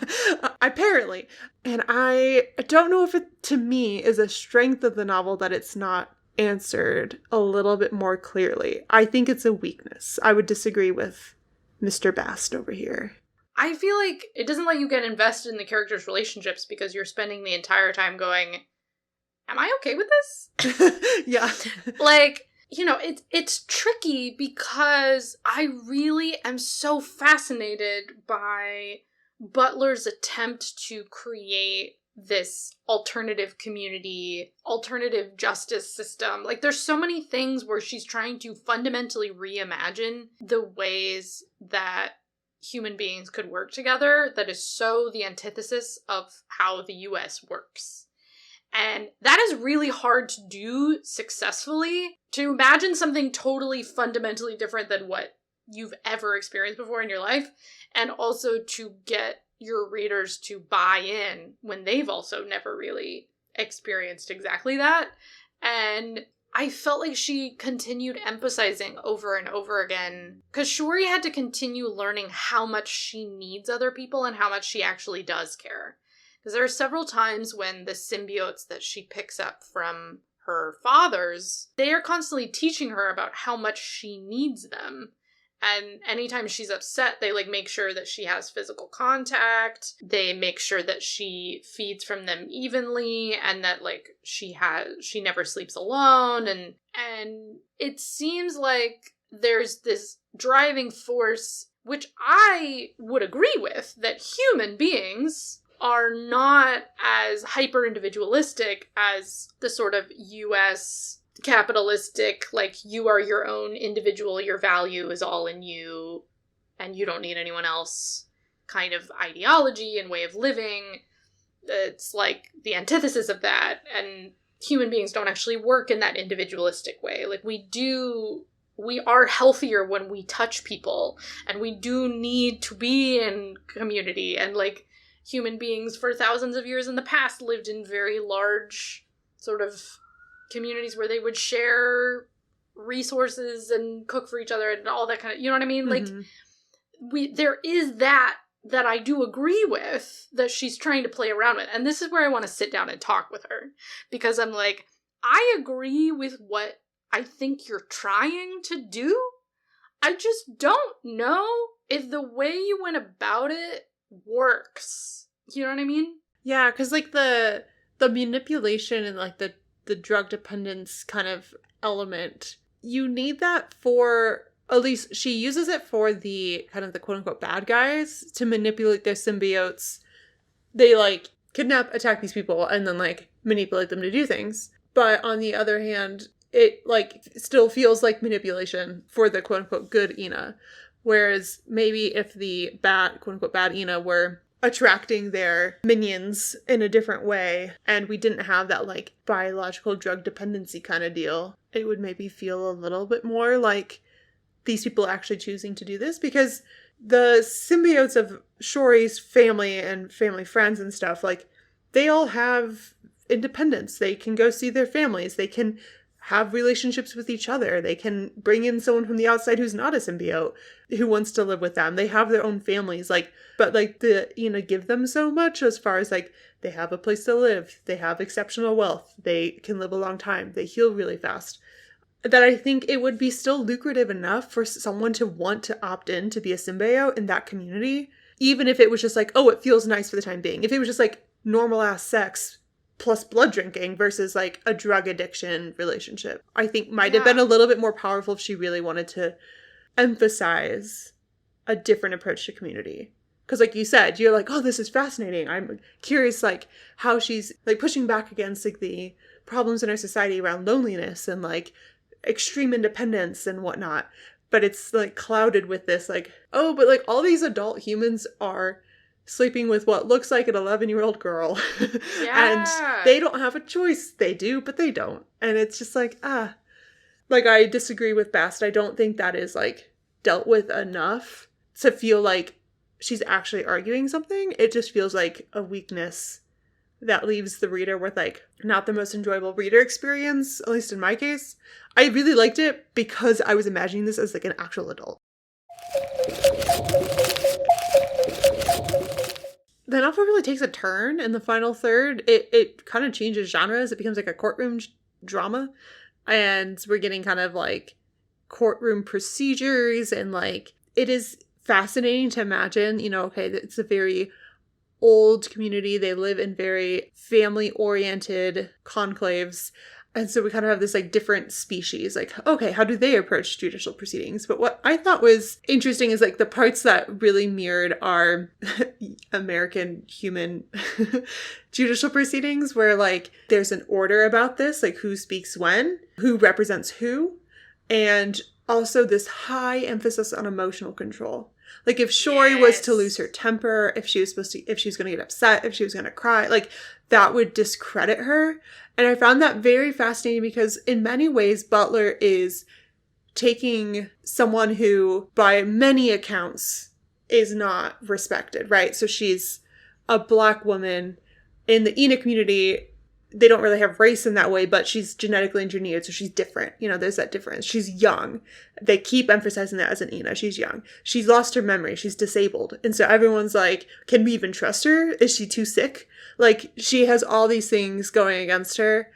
Apparently. And I don't know if it, to me, is a strength of the novel that it's not answered a little bit more clearly. I think it's a weakness. I would disagree with Mr. Bast over here. I feel like it doesn't let you get invested in the characters' relationships because you're spending the entire time going, am I okay with this? Yeah. Like, you know, it's tricky because I really am so fascinated by Butler's attempt to create this alternative community, alternative justice system. Like, there's so many things where she's trying to fundamentally reimagine the ways that human beings could work together that is so the antithesis of how the US works. And that is really hard to do successfully. To imagine something totally fundamentally different than what you've ever experienced before in your life, and also to get your readers to buy in when they've also never really experienced exactly that. And I felt like she continued emphasizing over and over again, because Shuri had to continue learning how much she needs other people and how much she actually does care. Because there are several times when the symbiotes that she picks up from her fathers, they are constantly teaching her about how much she needs them. And anytime she's upset, they like make sure that she has physical contact. They make sure that she feeds from them evenly and that like she never sleeps alone. And it seems like there's this driving force, which I would agree with, that human beings are not as hyper-individualistic as the sort of US capitalistic, like, you are your own individual, your value is all in you, and you don't need anyone else kind of ideology and way of living. It's like the antithesis of that, and human beings don't actually work in that individualistic way. Like, we are healthier when we touch people, and we do need to be in community, and like, human beings for thousands of years in the past lived in very large sort of communities where they would share resources and cook for each other and all that kind of, you know what I mean? Mm-hmm. Like, there is that I do agree with, that she's trying to play around with. And this is where I want to sit down and talk with her. Because I'm like, I agree with what I think you're trying to do. I just don't know if the way you went about it works. You know what I mean? Yeah, because like the manipulation and like the drug dependence kind of element, you need that for, at least she uses it for the kind of the quote unquote bad guys to manipulate their symbiotes. They like kidnap, attack these people, and then like manipulate them to do things. But on the other hand, it like still feels like manipulation for the quote unquote good Ina. Whereas maybe if the bad, quote unquote bad Ina were attracting their minions in a different way, and we didn't have that like biological drug dependency kind of deal, it would maybe feel a little bit more like these people actually choosing to do this, because the symbiotes of Shuri's family and family friends and stuff, like, they all have independence. They can go see their families. They can have relationships with each other. They can bring in someone from the outside who's not a symbiote who wants to live with them. They have their own families, like, but like give them so much as far as like they have a place to live, they have exceptional wealth, they can live a long time, they heal really fast, that I think it would be still lucrative enough for someone to want to opt in to be a symbiote in that community, even if it was just like, oh, it feels nice for the time being. If it was just like normal ass sex plus blood drinking versus like a drug addiction relationship, I think might have been a little bit more powerful if she really wanted to emphasize a different approach to community. Because like you said, you're like, oh, this is fascinating. I'm curious like how she's like pushing back against like the problems in our society around loneliness and like extreme independence and whatnot. But it's like clouded with this like, oh, but like all these adult humans are sleeping with what looks like an 11-year-old girl. And they don't have a choice. They do, but they don't. And it's just like, like, I disagree with Bast. I don't think that is like dealt with enough to feel like she's actually arguing something. It just feels like a weakness that leaves the reader with like not the most enjoyable reader experience, at least in my case. I really liked it because I was imagining this as like an actual adult. The novel really takes a turn in the final third. It kind of changes genres. It becomes like a courtroom drama. And we're getting kind of like courtroom procedures, and like it is fascinating to imagine, you know, okay, it's a very old community. They live in very family-oriented conclaves. And so we kind of have this like different species, like, okay, how do they approach judicial proceedings? But what I thought was interesting is like the parts that really mirrored our American human judicial proceedings, where like there's an order about this, like who speaks when, who represents who, and also this high emphasis on emotional control. Like if Shori was to lose her temper, if she was going to get upset, if she was going to cry, like that would discredit her. And I found that very fascinating because in many ways, Butler is taking someone who, by many accounts, is not respected, right? So she's a Black woman in the Ena community. They don't really have race in that way, but she's genetically engineered, so she's different. You know, there's that difference. She's young. They keep emphasizing that as an Ena. She's young. She's lost her memory. She's disabled. And so everyone's like, can we even trust her? Is she too sick? Like, she has all these things going against her.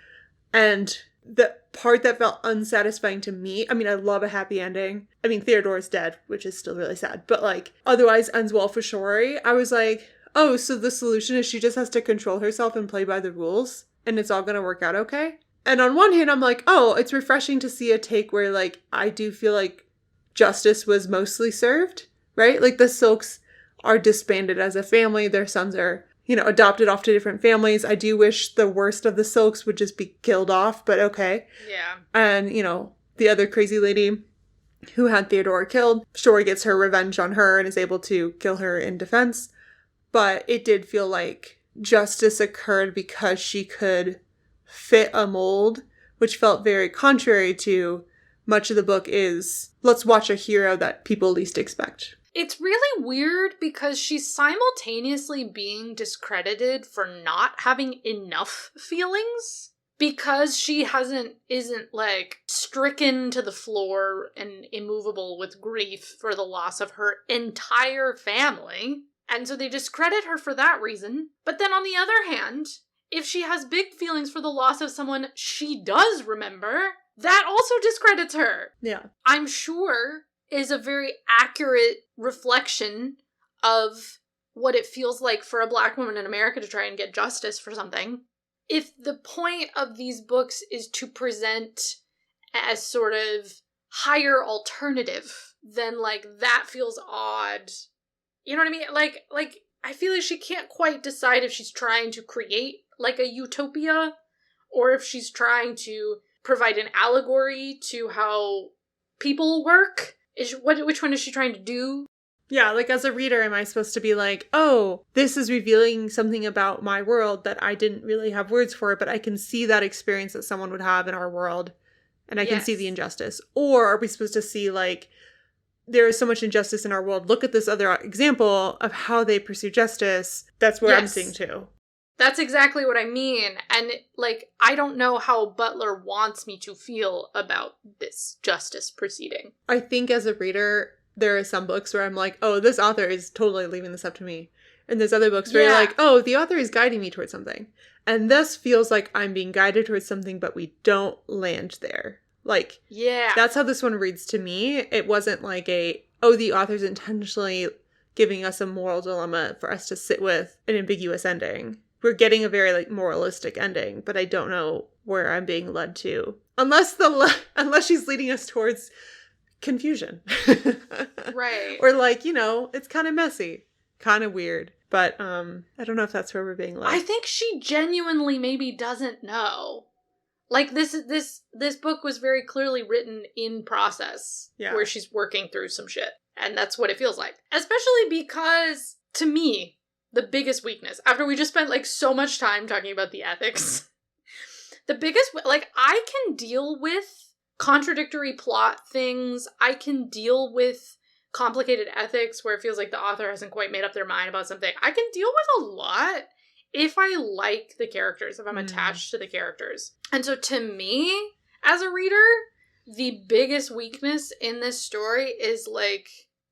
And the part that felt unsatisfying to me, I mean, I love a happy ending. I mean, Theodore's dead, which is still really sad. But, like, otherwise ends well for Shori. I was like, oh, so the solution is she just has to control herself and play by the rules? And it's all going to work out okay? And on one hand, I'm like, oh, it's refreshing to see a take where, like, I do feel like justice was mostly served, right? Like, the Silks are disbanded as a family. Their sons are, you know, adopted off to different families. I do wish the worst of the Silks would just be killed off, but okay. Yeah. And, you know, the other crazy lady who had Theodore killed, Shori gets her revenge on her and is able to kill her in defense. But it did feel like justice occurred because she could fit a mold, which felt very contrary to much of the book is, let's watch a hero that people least expect. It's really weird because she's simultaneously being discredited for not having enough feelings because she isn't like stricken to the floor and immovable with grief for the loss of her entire family. And so they discredit her for that reason. But then on the other hand, if she has big feelings for the loss of someone she does remember, that also discredits her. Yeah. I'm sure is a very accurate reflection of what it feels like for a Black woman in America to try and get justice for something. If the point of these books is to present as sort of higher alternative, then like that feels odd. You know what I mean? Like I feel like she can't quite decide if she's trying to create like a utopia or if she's trying to provide an allegory to how people work. Which one is she trying to do? Yeah, like as a reader, am I supposed to be like, oh, this is revealing something about my world that I didn't really have words for, but I can see that experience that someone would have in our world, and I can see the injustice? Or are we supposed to see like, there is so much injustice in our world. Look at this other example of how they pursue justice. That's where I'm seeing too. That's exactly what I mean. And like, I don't know how Butler wants me to feel about this justice proceeding. I think as a reader, there are some books where I'm like, oh, this author is totally leaving this up to me. And there's other books where you're like, oh, the author is guiding me towards something. And this feels like I'm being guided towards something, but we don't land there. Like, that's how this one reads to me. It wasn't like the author's intentionally giving us a moral dilemma for us to sit with an ambiguous ending. We're getting a very like moralistic ending, but I don't know where I'm being led to. Unless she's leading us towards confusion. Right. Or like, you know, it's kind of messy, kind of weird. But I don't know if that's where we're being led. I think she genuinely maybe doesn't know. Like this book was very clearly written in process, where she's working through some shit. And that's what it feels like. Especially because, to me, the biggest weakness, after we just spent like so much time talking about the ethics, the biggest, like, I can deal with contradictory plot things. I can deal with complicated ethics where it feels like the author hasn't quite made up their mind about something. I can deal with a lot if I like the characters, if I'm attached to the characters. And so to me, as a reader, the biggest weakness in this story is like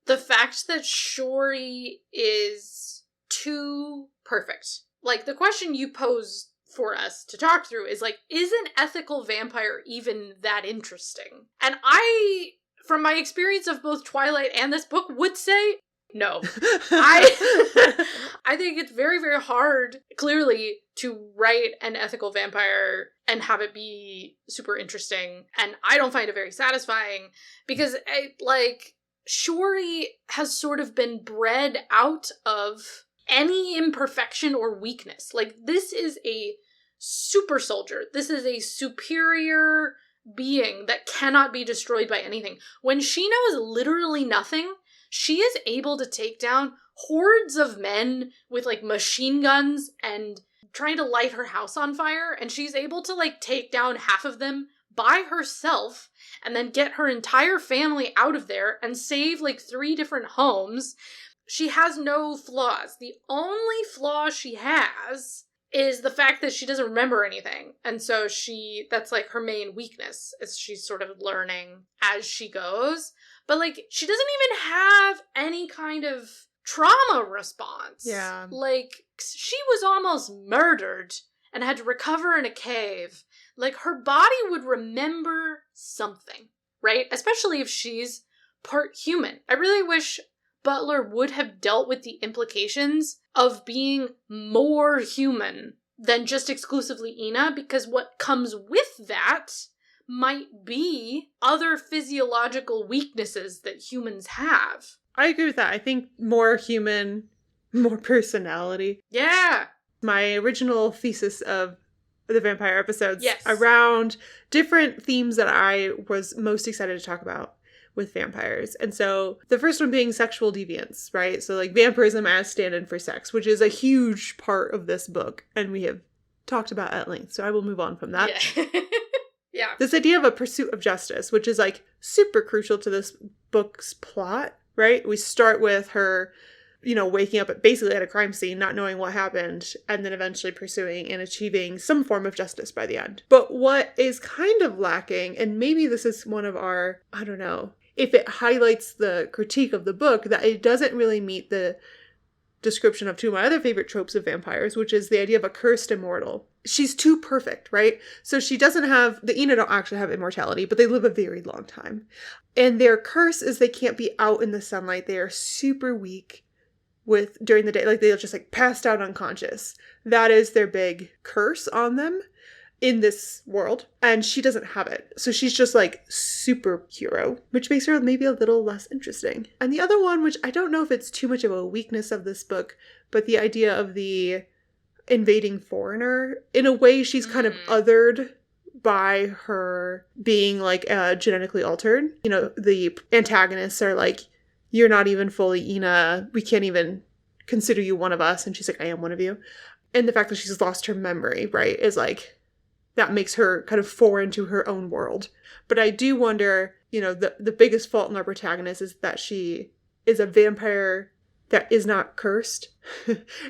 the fact that Shori is too perfect. Like, the question you pose for us to talk through is like, is an ethical vampire even that interesting? And I from my experience of both Twilight and this book, would say no. I think it's very, very hard, clearly, to write an ethical vampire and have it be super interesting. And I don't find it very satisfying because, Shuri has sort of been bred out of any imperfection or weakness. Like, this is a super soldier. This is a superior being that cannot be destroyed by anything. When she knows literally nothing, she is able to take down hordes of men with, like, machine guns and trying to light her house on fire, and she's able to, like, take down half of them by herself and then get her entire family out of there and save, like, 3 different homes. She has no flaws. The only flaw she has is the fact that she doesn't remember anything. And so that's, like, her main weakness, is she's sort of learning as she goes. But, like, she doesn't even have any kind of trauma response. Yeah. Like, she was almost murdered and had to recover in a cave. Like, her body would remember something, right? Especially if she's part human. I really wish Butler would have dealt with the implications of being more human than just exclusively Ina, because what comes with that might be other physiological weaknesses that humans have. I agree with that. I think more human, more personality. Yeah. My original thesis of the vampire episodes Yes. around different themes that I was most excited to talk about with vampires. And so the first one being sexual deviance, right? So, like, vampirism as stand-in for sex, which is a huge part of this book, and we have talked about at length. So I will move on from that. Yeah. Yeah. This idea of a pursuit of justice, which is, like, super crucial to this book's plot, right? We start with her, waking up basically at a crime scene, not knowing what happened, and then eventually pursuing and achieving some form of justice by the end. But what is kind of lacking, and maybe this is one of our, I don't know, if it highlights the critique of the book, that it doesn't really meet the description of 2 of my other favorite tropes of vampires, which is the idea of a cursed immortal. She's too perfect, right? So she doesn't have, the Ina don't actually have immortality, but they live a very long time. And their curse is they can't be out in the sunlight. They are super weak during the day. Like, they'll just, like, passed out unconscious. That is their big curse on them in this world. And she doesn't have it. So she's just, like, superhero, which makes her maybe a little less interesting. And the other one, which I don't know if it's too much of a weakness of this book, but the idea of the invading foreigner, in a way she's kind of othered by her being, like, genetically altered. The antagonists are like, you're not even fully Ina, we can't even consider you one of us. And she's like, I am one of you. And the fact that she's lost her memory, right, is like, that makes her kind of foreign to her own world. But I do wonder, the biggest fault in our protagonist is that she is a vampire that is not cursed.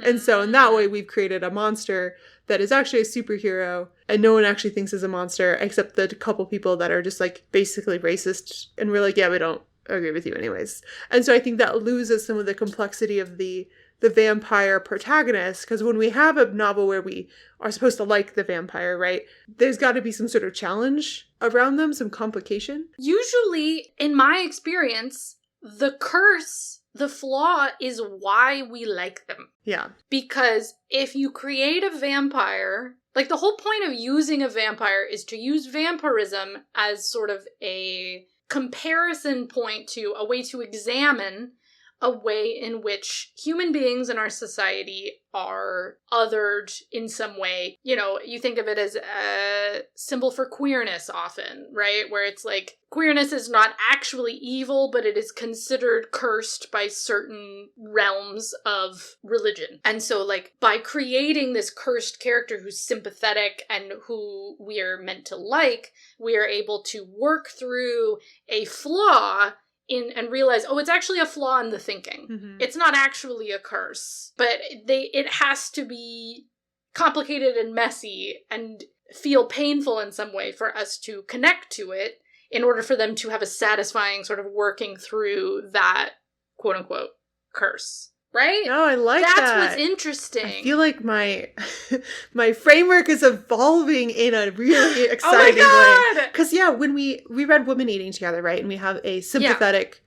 And so in that way, we've created a monster that is actually a superhero, and no one actually thinks is a monster, except the couple people that are just, like, basically racist, and we're like, yeah, we don't agree with you anyways. And so I think that loses some of the complexity of the vampire protagonist, because when we have a novel where we are supposed to like the vampire, right, there's got to be some sort of challenge around them, some complication. Usually, in my experience, the curse, the flaw, is why we like them. Yeah. Because if you create a vampire, like, the whole point of using a vampire is to use vampirism as sort of a comparison point to a way to examine a way in which human beings in our society are othered in some way. You think of it as a symbol for queerness often, right? Where it's like, queerness is not actually evil, but it is considered cursed by certain realms of religion. And so, like, by creating this cursed character who's sympathetic and who we are meant to like, we are able to work through a flaw and realize, it's actually a flaw in the thinking. Mm-hmm. It's not actually a curse, but it has to be complicated and messy and feel painful in some way for us to connect to it in order for them to have a satisfying sort of working through that quote-unquote curse. Right? No, I like that. That's what's interesting. I feel like my framework is evolving in a really exciting way. Because, when we read Woman Eating together, right? And we have a sympathetic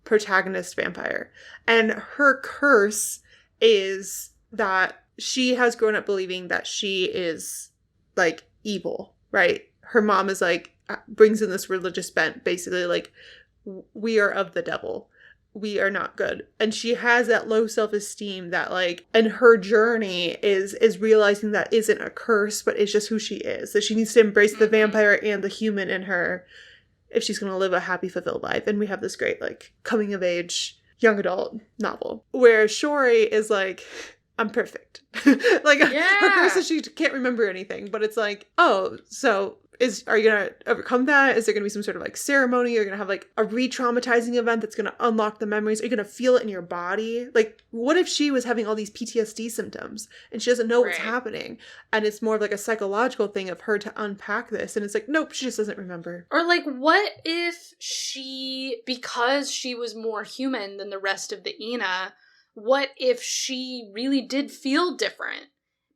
protagonist vampire. And her curse is that she has grown up believing that she is, like, evil, right? Her mom is, like, brings in this religious bent, basically, like, we are of the devil. We are not good. And she has that low self-esteem that, like, and her journey is realizing that isn't a curse, but it's just who she is. That she needs to embrace the vampire and the human in her if she's going to live a happy, fulfilled life. And we have this great, like, coming of age, young adult novel where Shori is like, I'm perfect. Like, her curse is she can't remember anything, but it's like, oh, so are you going to overcome that? Is there going to be some sort of, like, ceremony? You're going to have, like, a re-traumatizing event that's going to unlock the memories? Are you going to feel it in your body? Like, what if she was having all these PTSD symptoms and she doesn't know what's happening? And it's more of, like, a psychological thing of her to unpack this. And it's like, nope, she just doesn't remember. Or, like, what if because she was more human than the rest of the Ina, what if she really did feel different?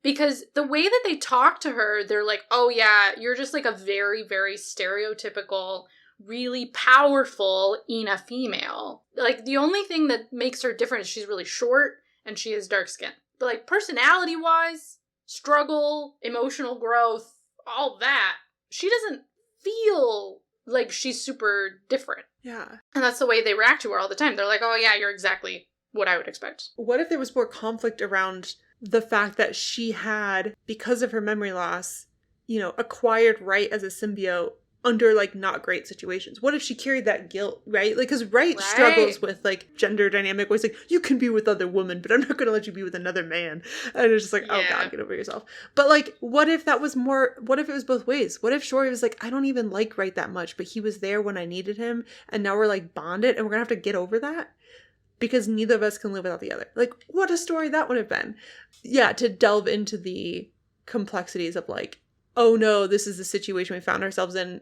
Because the way that they talk to her, they're like, oh yeah, you're just like a very, very stereotypical, really powerful Ina female. Like, the only thing that makes her different is she's really short and she has dark skin. But, like, personality-wise, struggle, emotional growth, all that, she doesn't feel like she's super different. Yeah. And that's the way they react to her all the time. They're like, oh yeah, you're exactly what I would expect. What if there was more conflict around the fact that she had, because of her memory loss, acquired Wright as a symbiote under, like, not great situations? What if she carried that guilt, right? Like, because Wright struggles with, like, gender dynamic where it's like, you can be with other women, but I'm not going to let you be with another man. And it's just like, oh God, get over yourself. But, like, what if it was both ways? What if Shori was like, I don't even like Wright that much, but he was there when I needed him, and now we're, like, bonded, and we're going to have to get over that? Because neither of us can live without the other. Like, what a story that would have been. Yeah, to delve into the complexities of, like, oh no, this is the situation we found ourselves in.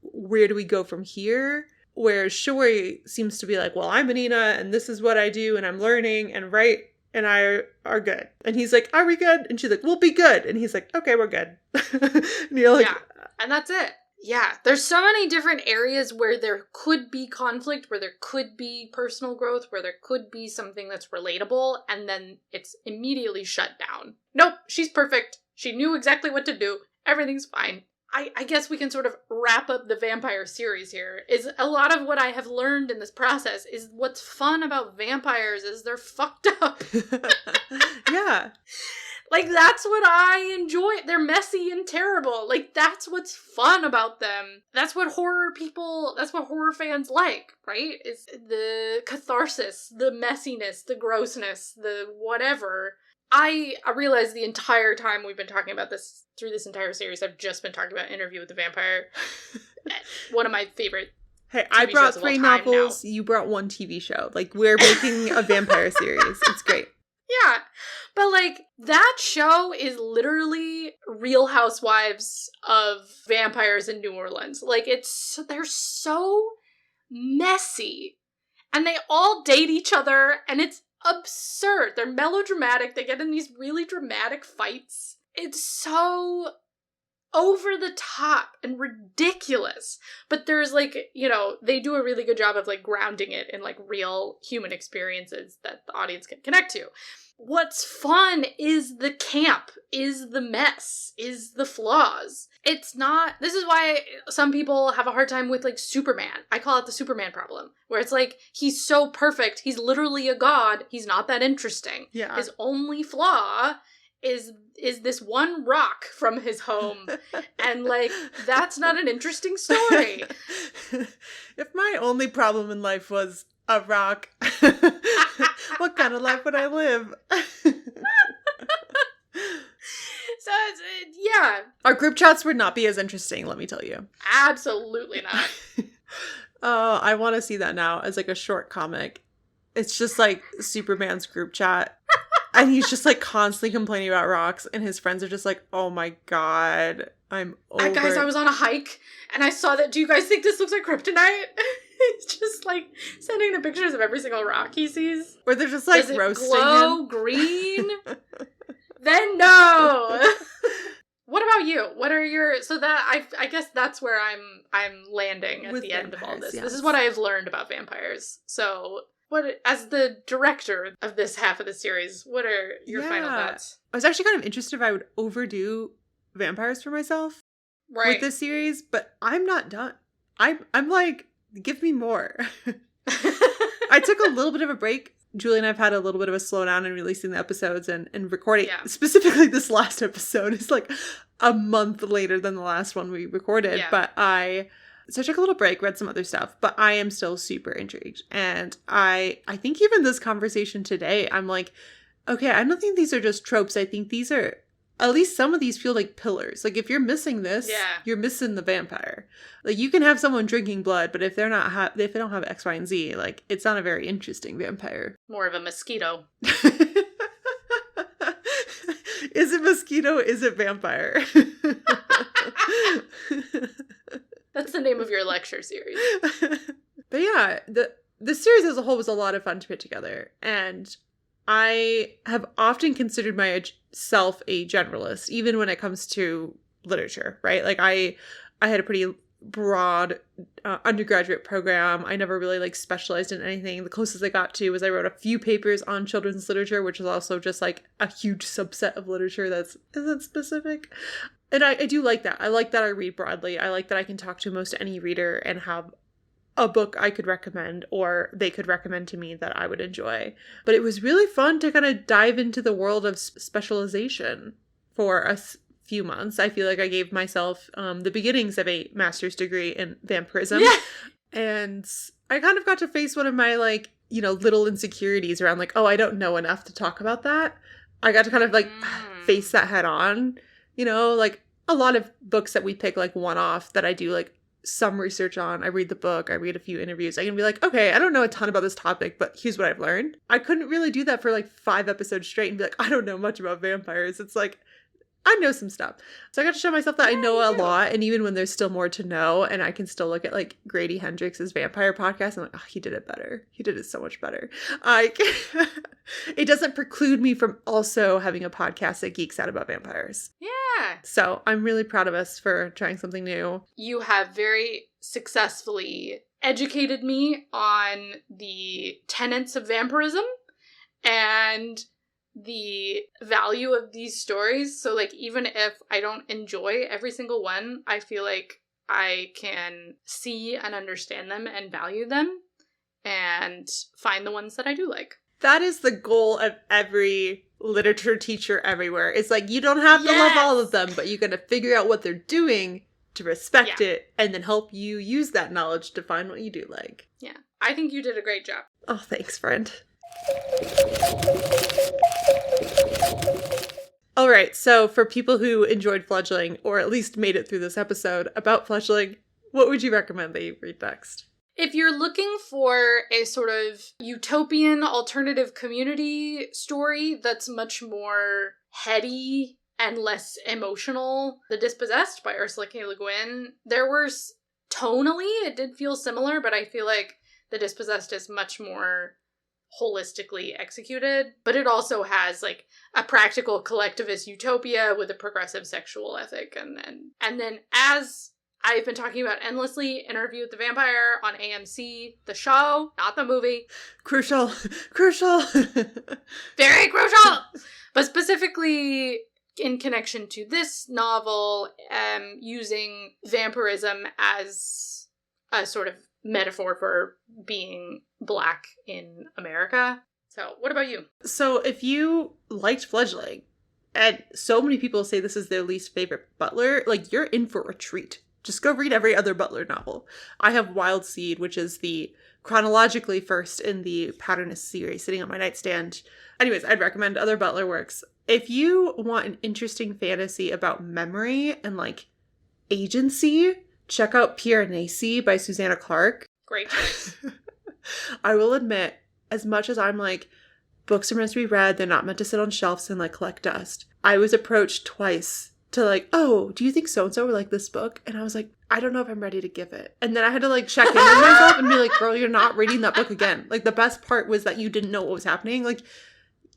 Where do we go from here? Where Shori seems to be like, well, I'm Anina, and this is what I do, and I'm learning, and Wright and I are good. And he's like, are we good? And she's like, we'll be good. And he's like, okay, we're good. And you're like, and that's it. Yeah, there's so many different areas where there could be conflict, where there could be personal growth, where there could be something that's relatable, and then it's immediately shut down. Nope, she's perfect. She knew exactly what to do. Everything's fine. I guess we can sort of wrap up the vampire series here. Is a lot of what I have learned in this process is what's fun about vampires is they're fucked up. Yeah. Like, that's what I enjoy. They're messy and terrible. Like, that's what's fun about them. That's what horror fans like, right? Is the catharsis, the messiness, the grossness, the whatever. I realized the entire time we've been talking about this, through this entire series, I've just been talking about Interview with the Vampire. One of my favorite Hey, I brought 3 novels, you brought 1 TV show. Like, we're making a vampire series. It's great. Yeah, but, like, that show is literally Real Housewives of vampires in New Orleans. Like, they're so messy, and they all date each other, and it's absurd. They're melodramatic. They get in these really dramatic fights. It's so over the top and ridiculous. But there's, like, they do a really good job of, like, grounding it in, like, real human experiences that the audience can connect to. What's fun is the camp, is the mess, is the flaws. It's not, this is why some people have a hard time with, like, Superman. I call it the Superman problem, where it's like, he's so perfect, he's literally a god, he's not that interesting. Yeah. His only flaw is this one rock from his home, and, like, that's not an interesting story. If my only problem in life was a rock, what kind of life would I live? So, yeah. Our group chats would not be as interesting, let me tell you. Absolutely not. Oh, I want to see that now as, like, a short comic. It's just, like, Superman's group chat. And he's just, like, constantly complaining about rocks. And his friends are just like, oh my God, I'm over Guys, I was on a hike and I saw that. Do you guys think this looks like kryptonite? He's just like sending the pictures of every single rock he sees. Or they're just like Does it roasting glow him. green? Then no. What about you? What are your I guess that's where I'm landing at With the end of all vampires, this. yes. This is what I've learned about vampires. So what, as the director of this half of the series, what are your final thoughts? I was actually kind of interested if I would overdo vampires for myself with this series, but I'm not done. I'm like, give me more. I took a little bit of a break. Julie and I've had a little bit of a slowdown in releasing the episodes and recording. Yeah. Specifically, this last episode is like a month later than the last one we recorded. Yeah. But so I took a little break, read some other stuff, but I am still super intrigued. And I think even this conversation today, I'm like, okay, I don't think these are just tropes. I think these are, at least some of these feel like pillars. Like if you're missing this, you're missing the vampire. Like you can have someone drinking blood, but if they're not, if they don't have X, Y, and Z, like it's not a very interesting vampire. More of a mosquito. Is it mosquito? Is it vampire? That's the name of your lecture series. But yeah, the series as a whole was a lot of fun to put together, and I have often considered myself a generalist, even when it comes to literature, right? Like I had a pretty broad undergraduate program. I never really like specialized in anything. The closest I got to was I wrote a few papers on children's literature, which is also just like a huge subset of literature that isn't specific. And I do like that. I like that I read broadly. I like that I can talk to most any reader and have a book I could recommend or they could recommend to me that I would enjoy. But it was really fun to kind of dive into the world of specialization for a few months. I feel like I gave myself the beginnings of a master's degree in vampirism. Yeah. And I kind of got to face one of my like, little insecurities around like, oh, I don't know enough to talk about that. I got to kind of like face that head on. Like a lot of books that we pick like one-off that I do like some research on. I read the book, I read a few interviews. I can be like, okay, I don't know a ton about this topic, but here's what I've learned. I couldn't really do that for like 5 episodes straight and be like, I don't know much about vampires. It's like, I know some stuff. So I got to show myself that I know a lot. And even when there's still more to know, and I can still look at like Grady Hendrix's vampire podcast, I'm like, oh, he did it better. He did it so much better. It doesn't preclude me from also having a podcast that geeks out about vampires. Yeah. So I'm really proud of us for trying something new. You have very successfully educated me on the tenets of vampirism and the value of these stories. So like even if I don't enjoy every single one, I feel like I can see and understand them and value them and find the ones that I do like. That is the goal of every literature teacher everywhere. It's like you don't have to love all of them, but you got to figure out what they're doing to respect it and then help you use that knowledge to find what you do like. Yeah. I think you did a great job. Oh, thanks, friend. All right, so for people who enjoyed Fledgling, or at least made it through this episode about Fledgling, what would you recommend they read next? If you're looking for a sort of utopian alternative community story that's much more heady and less emotional, The Dispossessed by Ursula K. Le Guin, tonally, it did feel similar, but I feel like The Dispossessed is much more holistically executed, but it also has like a practical collectivist utopia with a progressive sexual ethic. And then as I've been talking about endlessly, Interview with the Vampire on AMC, the show, not the movie. Crucial. Very crucial! But specifically in connection to this novel, using vampirism as a sort of metaphor for being Black in America. So, what about you? So, if you liked Fledgling, and so many people say this is their least favorite Butler, like, you're in for a treat. Just go read every other Butler novel. I have Wild Seed, which is the chronologically first in the Patternist series, sitting on my nightstand. Anyways, I'd recommend other Butler works. If you want an interesting fantasy about memory and, like, agency, check out Piranesi by Susanna Clarke. Great choice. I will admit, as much as I'm like, books are meant to be read, they're not meant to sit on shelves and like collect dust. I was approached twice to like, oh, do you think so-and-so would like this book? And I was like, I don't know if I'm ready to give it. And then I had to like check in with myself and be like, girl, you're not reading that book again. Like the best part was that you didn't know what was happening. Like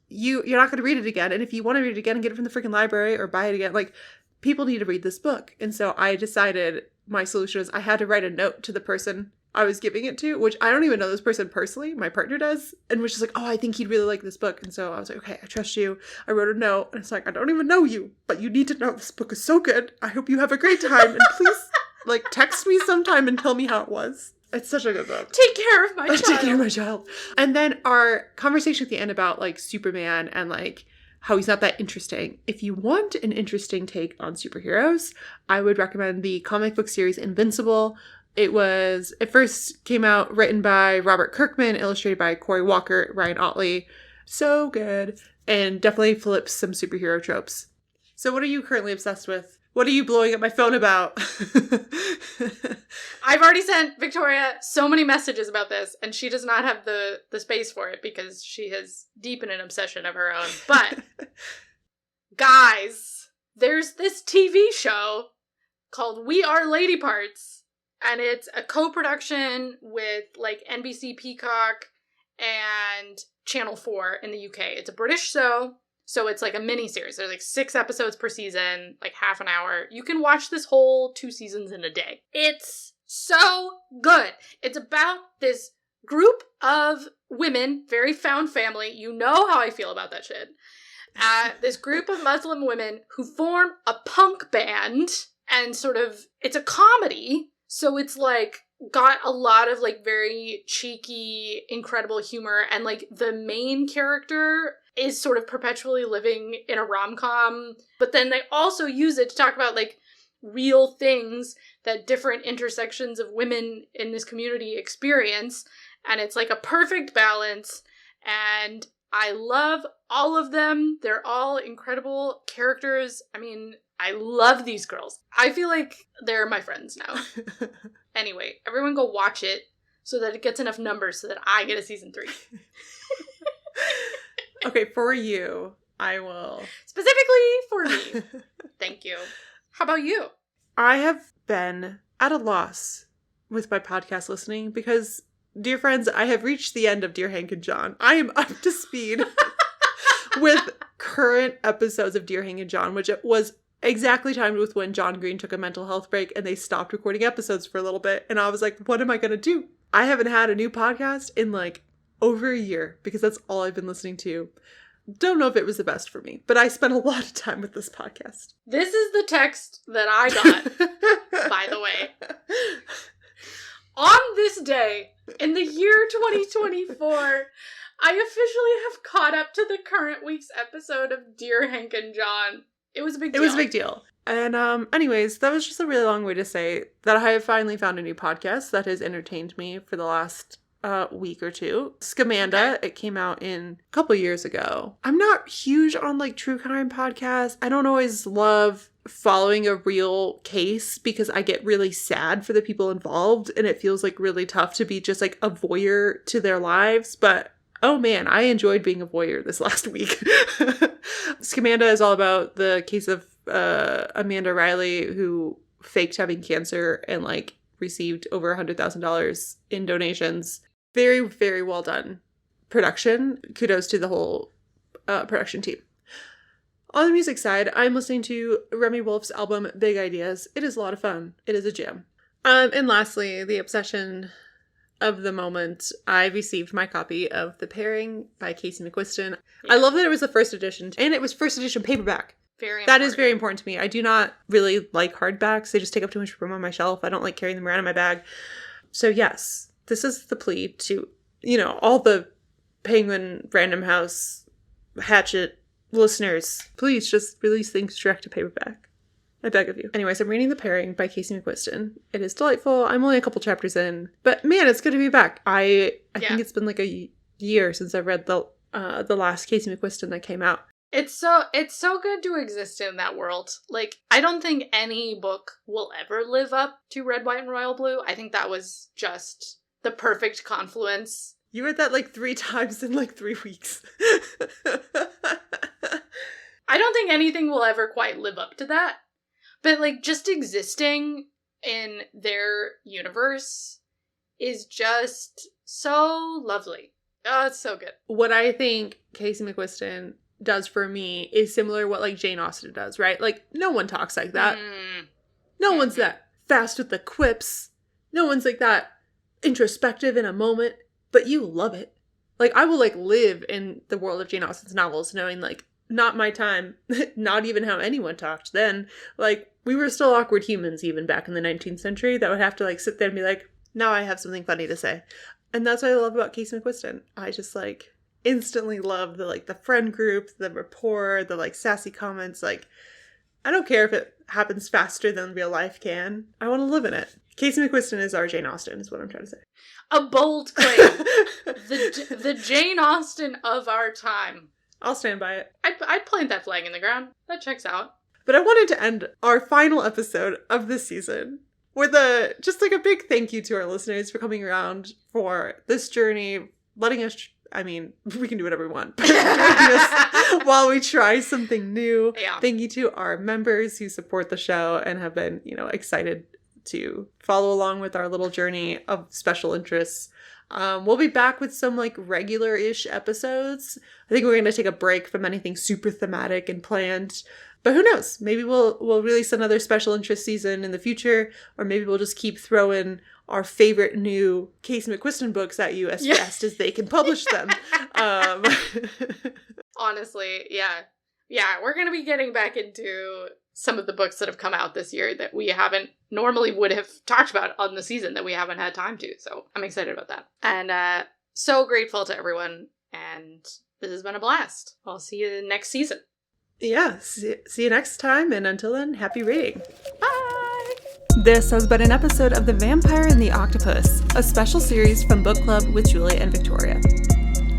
you're not going to read it again. And if you want to read it again and get it from the freaking library or buy it again, like people need to read this book. And so I decided my solution was I had to write a note to the person I was giving it to, which I don't even know this person personally. My partner does. And was just like, oh, I think he'd really like this book. And so I was like, okay, I trust you. I wrote a note. And it's like, I don't even know you, but you need to know this book is so good. I hope you have a great time. And please like text me sometime and tell me how it was. It's such a good book. Take care of my child. Take care of my child. And then our conversation at the end about like Superman and like how he's not that interesting. If you want an interesting take on superheroes, I would recommend the comic book series Invincible. It first came out written by Robert Kirkman, illustrated by Cory Walker, Ryan Otley. So good. And definitely flips some superhero tropes. So what are you currently obsessed with? What are you blowing up my phone about? I've already sent Victoria so many messages about this, and she does not have the space for it because she is deep in an obsession of her own. But, guys, there's this TV show called We Are Lady Parts. And it's a co-production with, like, NBC Peacock and Channel 4 in the UK. It's a British show, so it's like a mini-series. There's, like, 6 episodes per season, like half an hour. You can watch this whole 2 seasons in a day. It's so good. It's about this group of women, very found family. You know how I feel about that shit. This group of Muslim women who form a punk band, and sort of, it's a comedy. So it's, like, got a lot of, like, very cheeky, incredible humor. And, like, the main character is sort of perpetually living in a rom-com. But then they also use it to talk about, like, real things that different intersections of women in this community experience. And it's, like, a perfect balance. And I love all of them. They're all incredible characters. I mean, I love these girls. I feel like they're my friends now. Anyway, everyone go watch it so that it gets enough numbers so that I get a season 3. Okay, for you, I will. Specifically for me. Thank you. How about you? I have been at a loss with my podcast listening because, dear friends, I have reached the end of Dear Hank and John. I am up to speed with current episodes of Dear Hank and John, which was exactly timed with when John Green took a mental health break and they stopped recording episodes for a little bit. And I was like, what am I going to do? I haven't had a new podcast in like over a year because that's all I've been listening to. Don't know if it was the best for me, but I spent a lot of time with this podcast. This is the text that I got, by the way. On this day, in the year 2024, I officially have caught up to the current week's episode of Dear Hank and John. It was a big deal. It was a big deal. And anyways, that was just a really long way to say that I have finally found a new podcast that has entertained me for the last week or two. Scamanda. Okay. It came out a couple years ago. I'm not huge on like true crime podcasts. I don't always love following a real case because I get really sad for the people involved and it feels like really tough to be just like a voyeur to their lives. But oh man, I enjoyed being a voyeur this last week. Scamanda is all about the case of Amanda Riley, who faked having cancer and like received over $100,000 in donations. Very, very well done production. Kudos to the whole production team. On the music side, I'm listening to Remy Wolf's album Big Ideas. It is a lot of fun. It is a jam. And lastly, the obsession of the moment, I received my copy of The Pairing by Casey McQuiston. Yeah. I love that it was the first edition, and it was first edition paperback. That is very important to me. I do not really like hardbacks. They just take up too much room on my shelf. I don't like carrying them around in my bag. So yes, this is the plea to, all the Penguin, Random House, Hatchet listeners. Please just release things direct to paperback. I beg of you. Anyways, I'm reading The Pairing by Casey McQuiston. It is delightful. I'm only a couple chapters in, but man, it's good to be back. I think it's been like a year since I've read the last Casey McQuiston that came out. It's so good to exist in that world. Like, I don't think any book will ever live up to Red, White, and Royal Blue. I think that was just the perfect confluence. You read that like 3 times in like 3 weeks. I don't think anything will ever quite live up to that. But, like, just existing in their universe is just so lovely. Oh, it's so good. What I think Casey McQuiston does for me is similar to what, like, Jane Austen does, right? Like, no one talks like that. No one's that fast with the quips. No one's, like, that introspective in a moment. But you love it. Like, I will, like, live in the world of Jane Austen's novels knowing, like, not my time, not even how anyone talked then. Like, we were still awkward humans even back in the 19th century that would have to, like, sit there and be like, now I have something funny to say. And that's what I love about Casey McQuiston. I just, like, instantly love the, like, the friend group, the rapport, the, like, sassy comments. Like, I don't care if it happens faster than real life can. I want to live in it. Casey McQuiston is our Jane Austen, is what I'm trying to say. A bold claim. the Jane Austen of our time. I'll stand by it. I'd plant that flag in the ground. That checks out. But I wanted to end our final episode of this season with just like a big thank you to our listeners for coming around for this journey, letting us, I mean, we can do whatever we want, but joining us while we try something new. Yeah. Thank you to our members who support the show and have been, excited to follow along with our little journey of special interests. We'll be back with some like regular-ish episodes. I think we're going to take a break from anything super thematic and planned. But who knows? Maybe we'll release another special interest season in the future, or maybe we'll just keep throwing our favorite new Casey McQuiston books at you as fast as they can publish them. Honestly, yeah. Yeah, we're going to be getting back into some of the books that have come out this year that we haven't normally would have talked about on the season that we haven't had time to. So I'm excited about that. And so grateful to everyone. And this has been a blast. I'll see you next season. Yeah, see you next time. And until then, happy reading. Bye! This has been an episode of The Vampire the Octopus, a special series from Book Club with Julia and Victoria.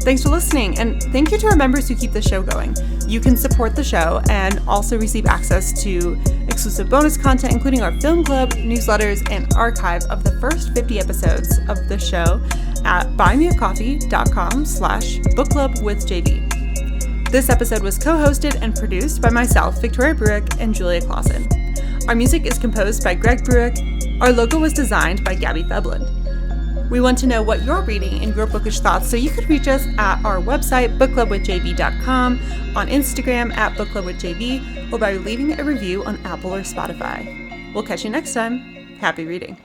Thanks for listening, and thank you to our members who keep the show going. You can support the show and also receive access to exclusive bonus content, including our film club, newsletters, and archive of the first 50 episodes of the show at buymeacoffee.com/bookclubwithjv. This episode was co-hosted and produced by myself, Victoria Bruick, and Julia Clausen. Our music is composed by Greg Bruick. Our logo was designed by Gabby Thebland. We want to know what you're reading and your bookish thoughts, so you could reach us at our website, bookclubwithjv.com, on Instagram at bookclubwithjv, or by leaving a review on Apple or Spotify. We'll catch you next time. Happy reading.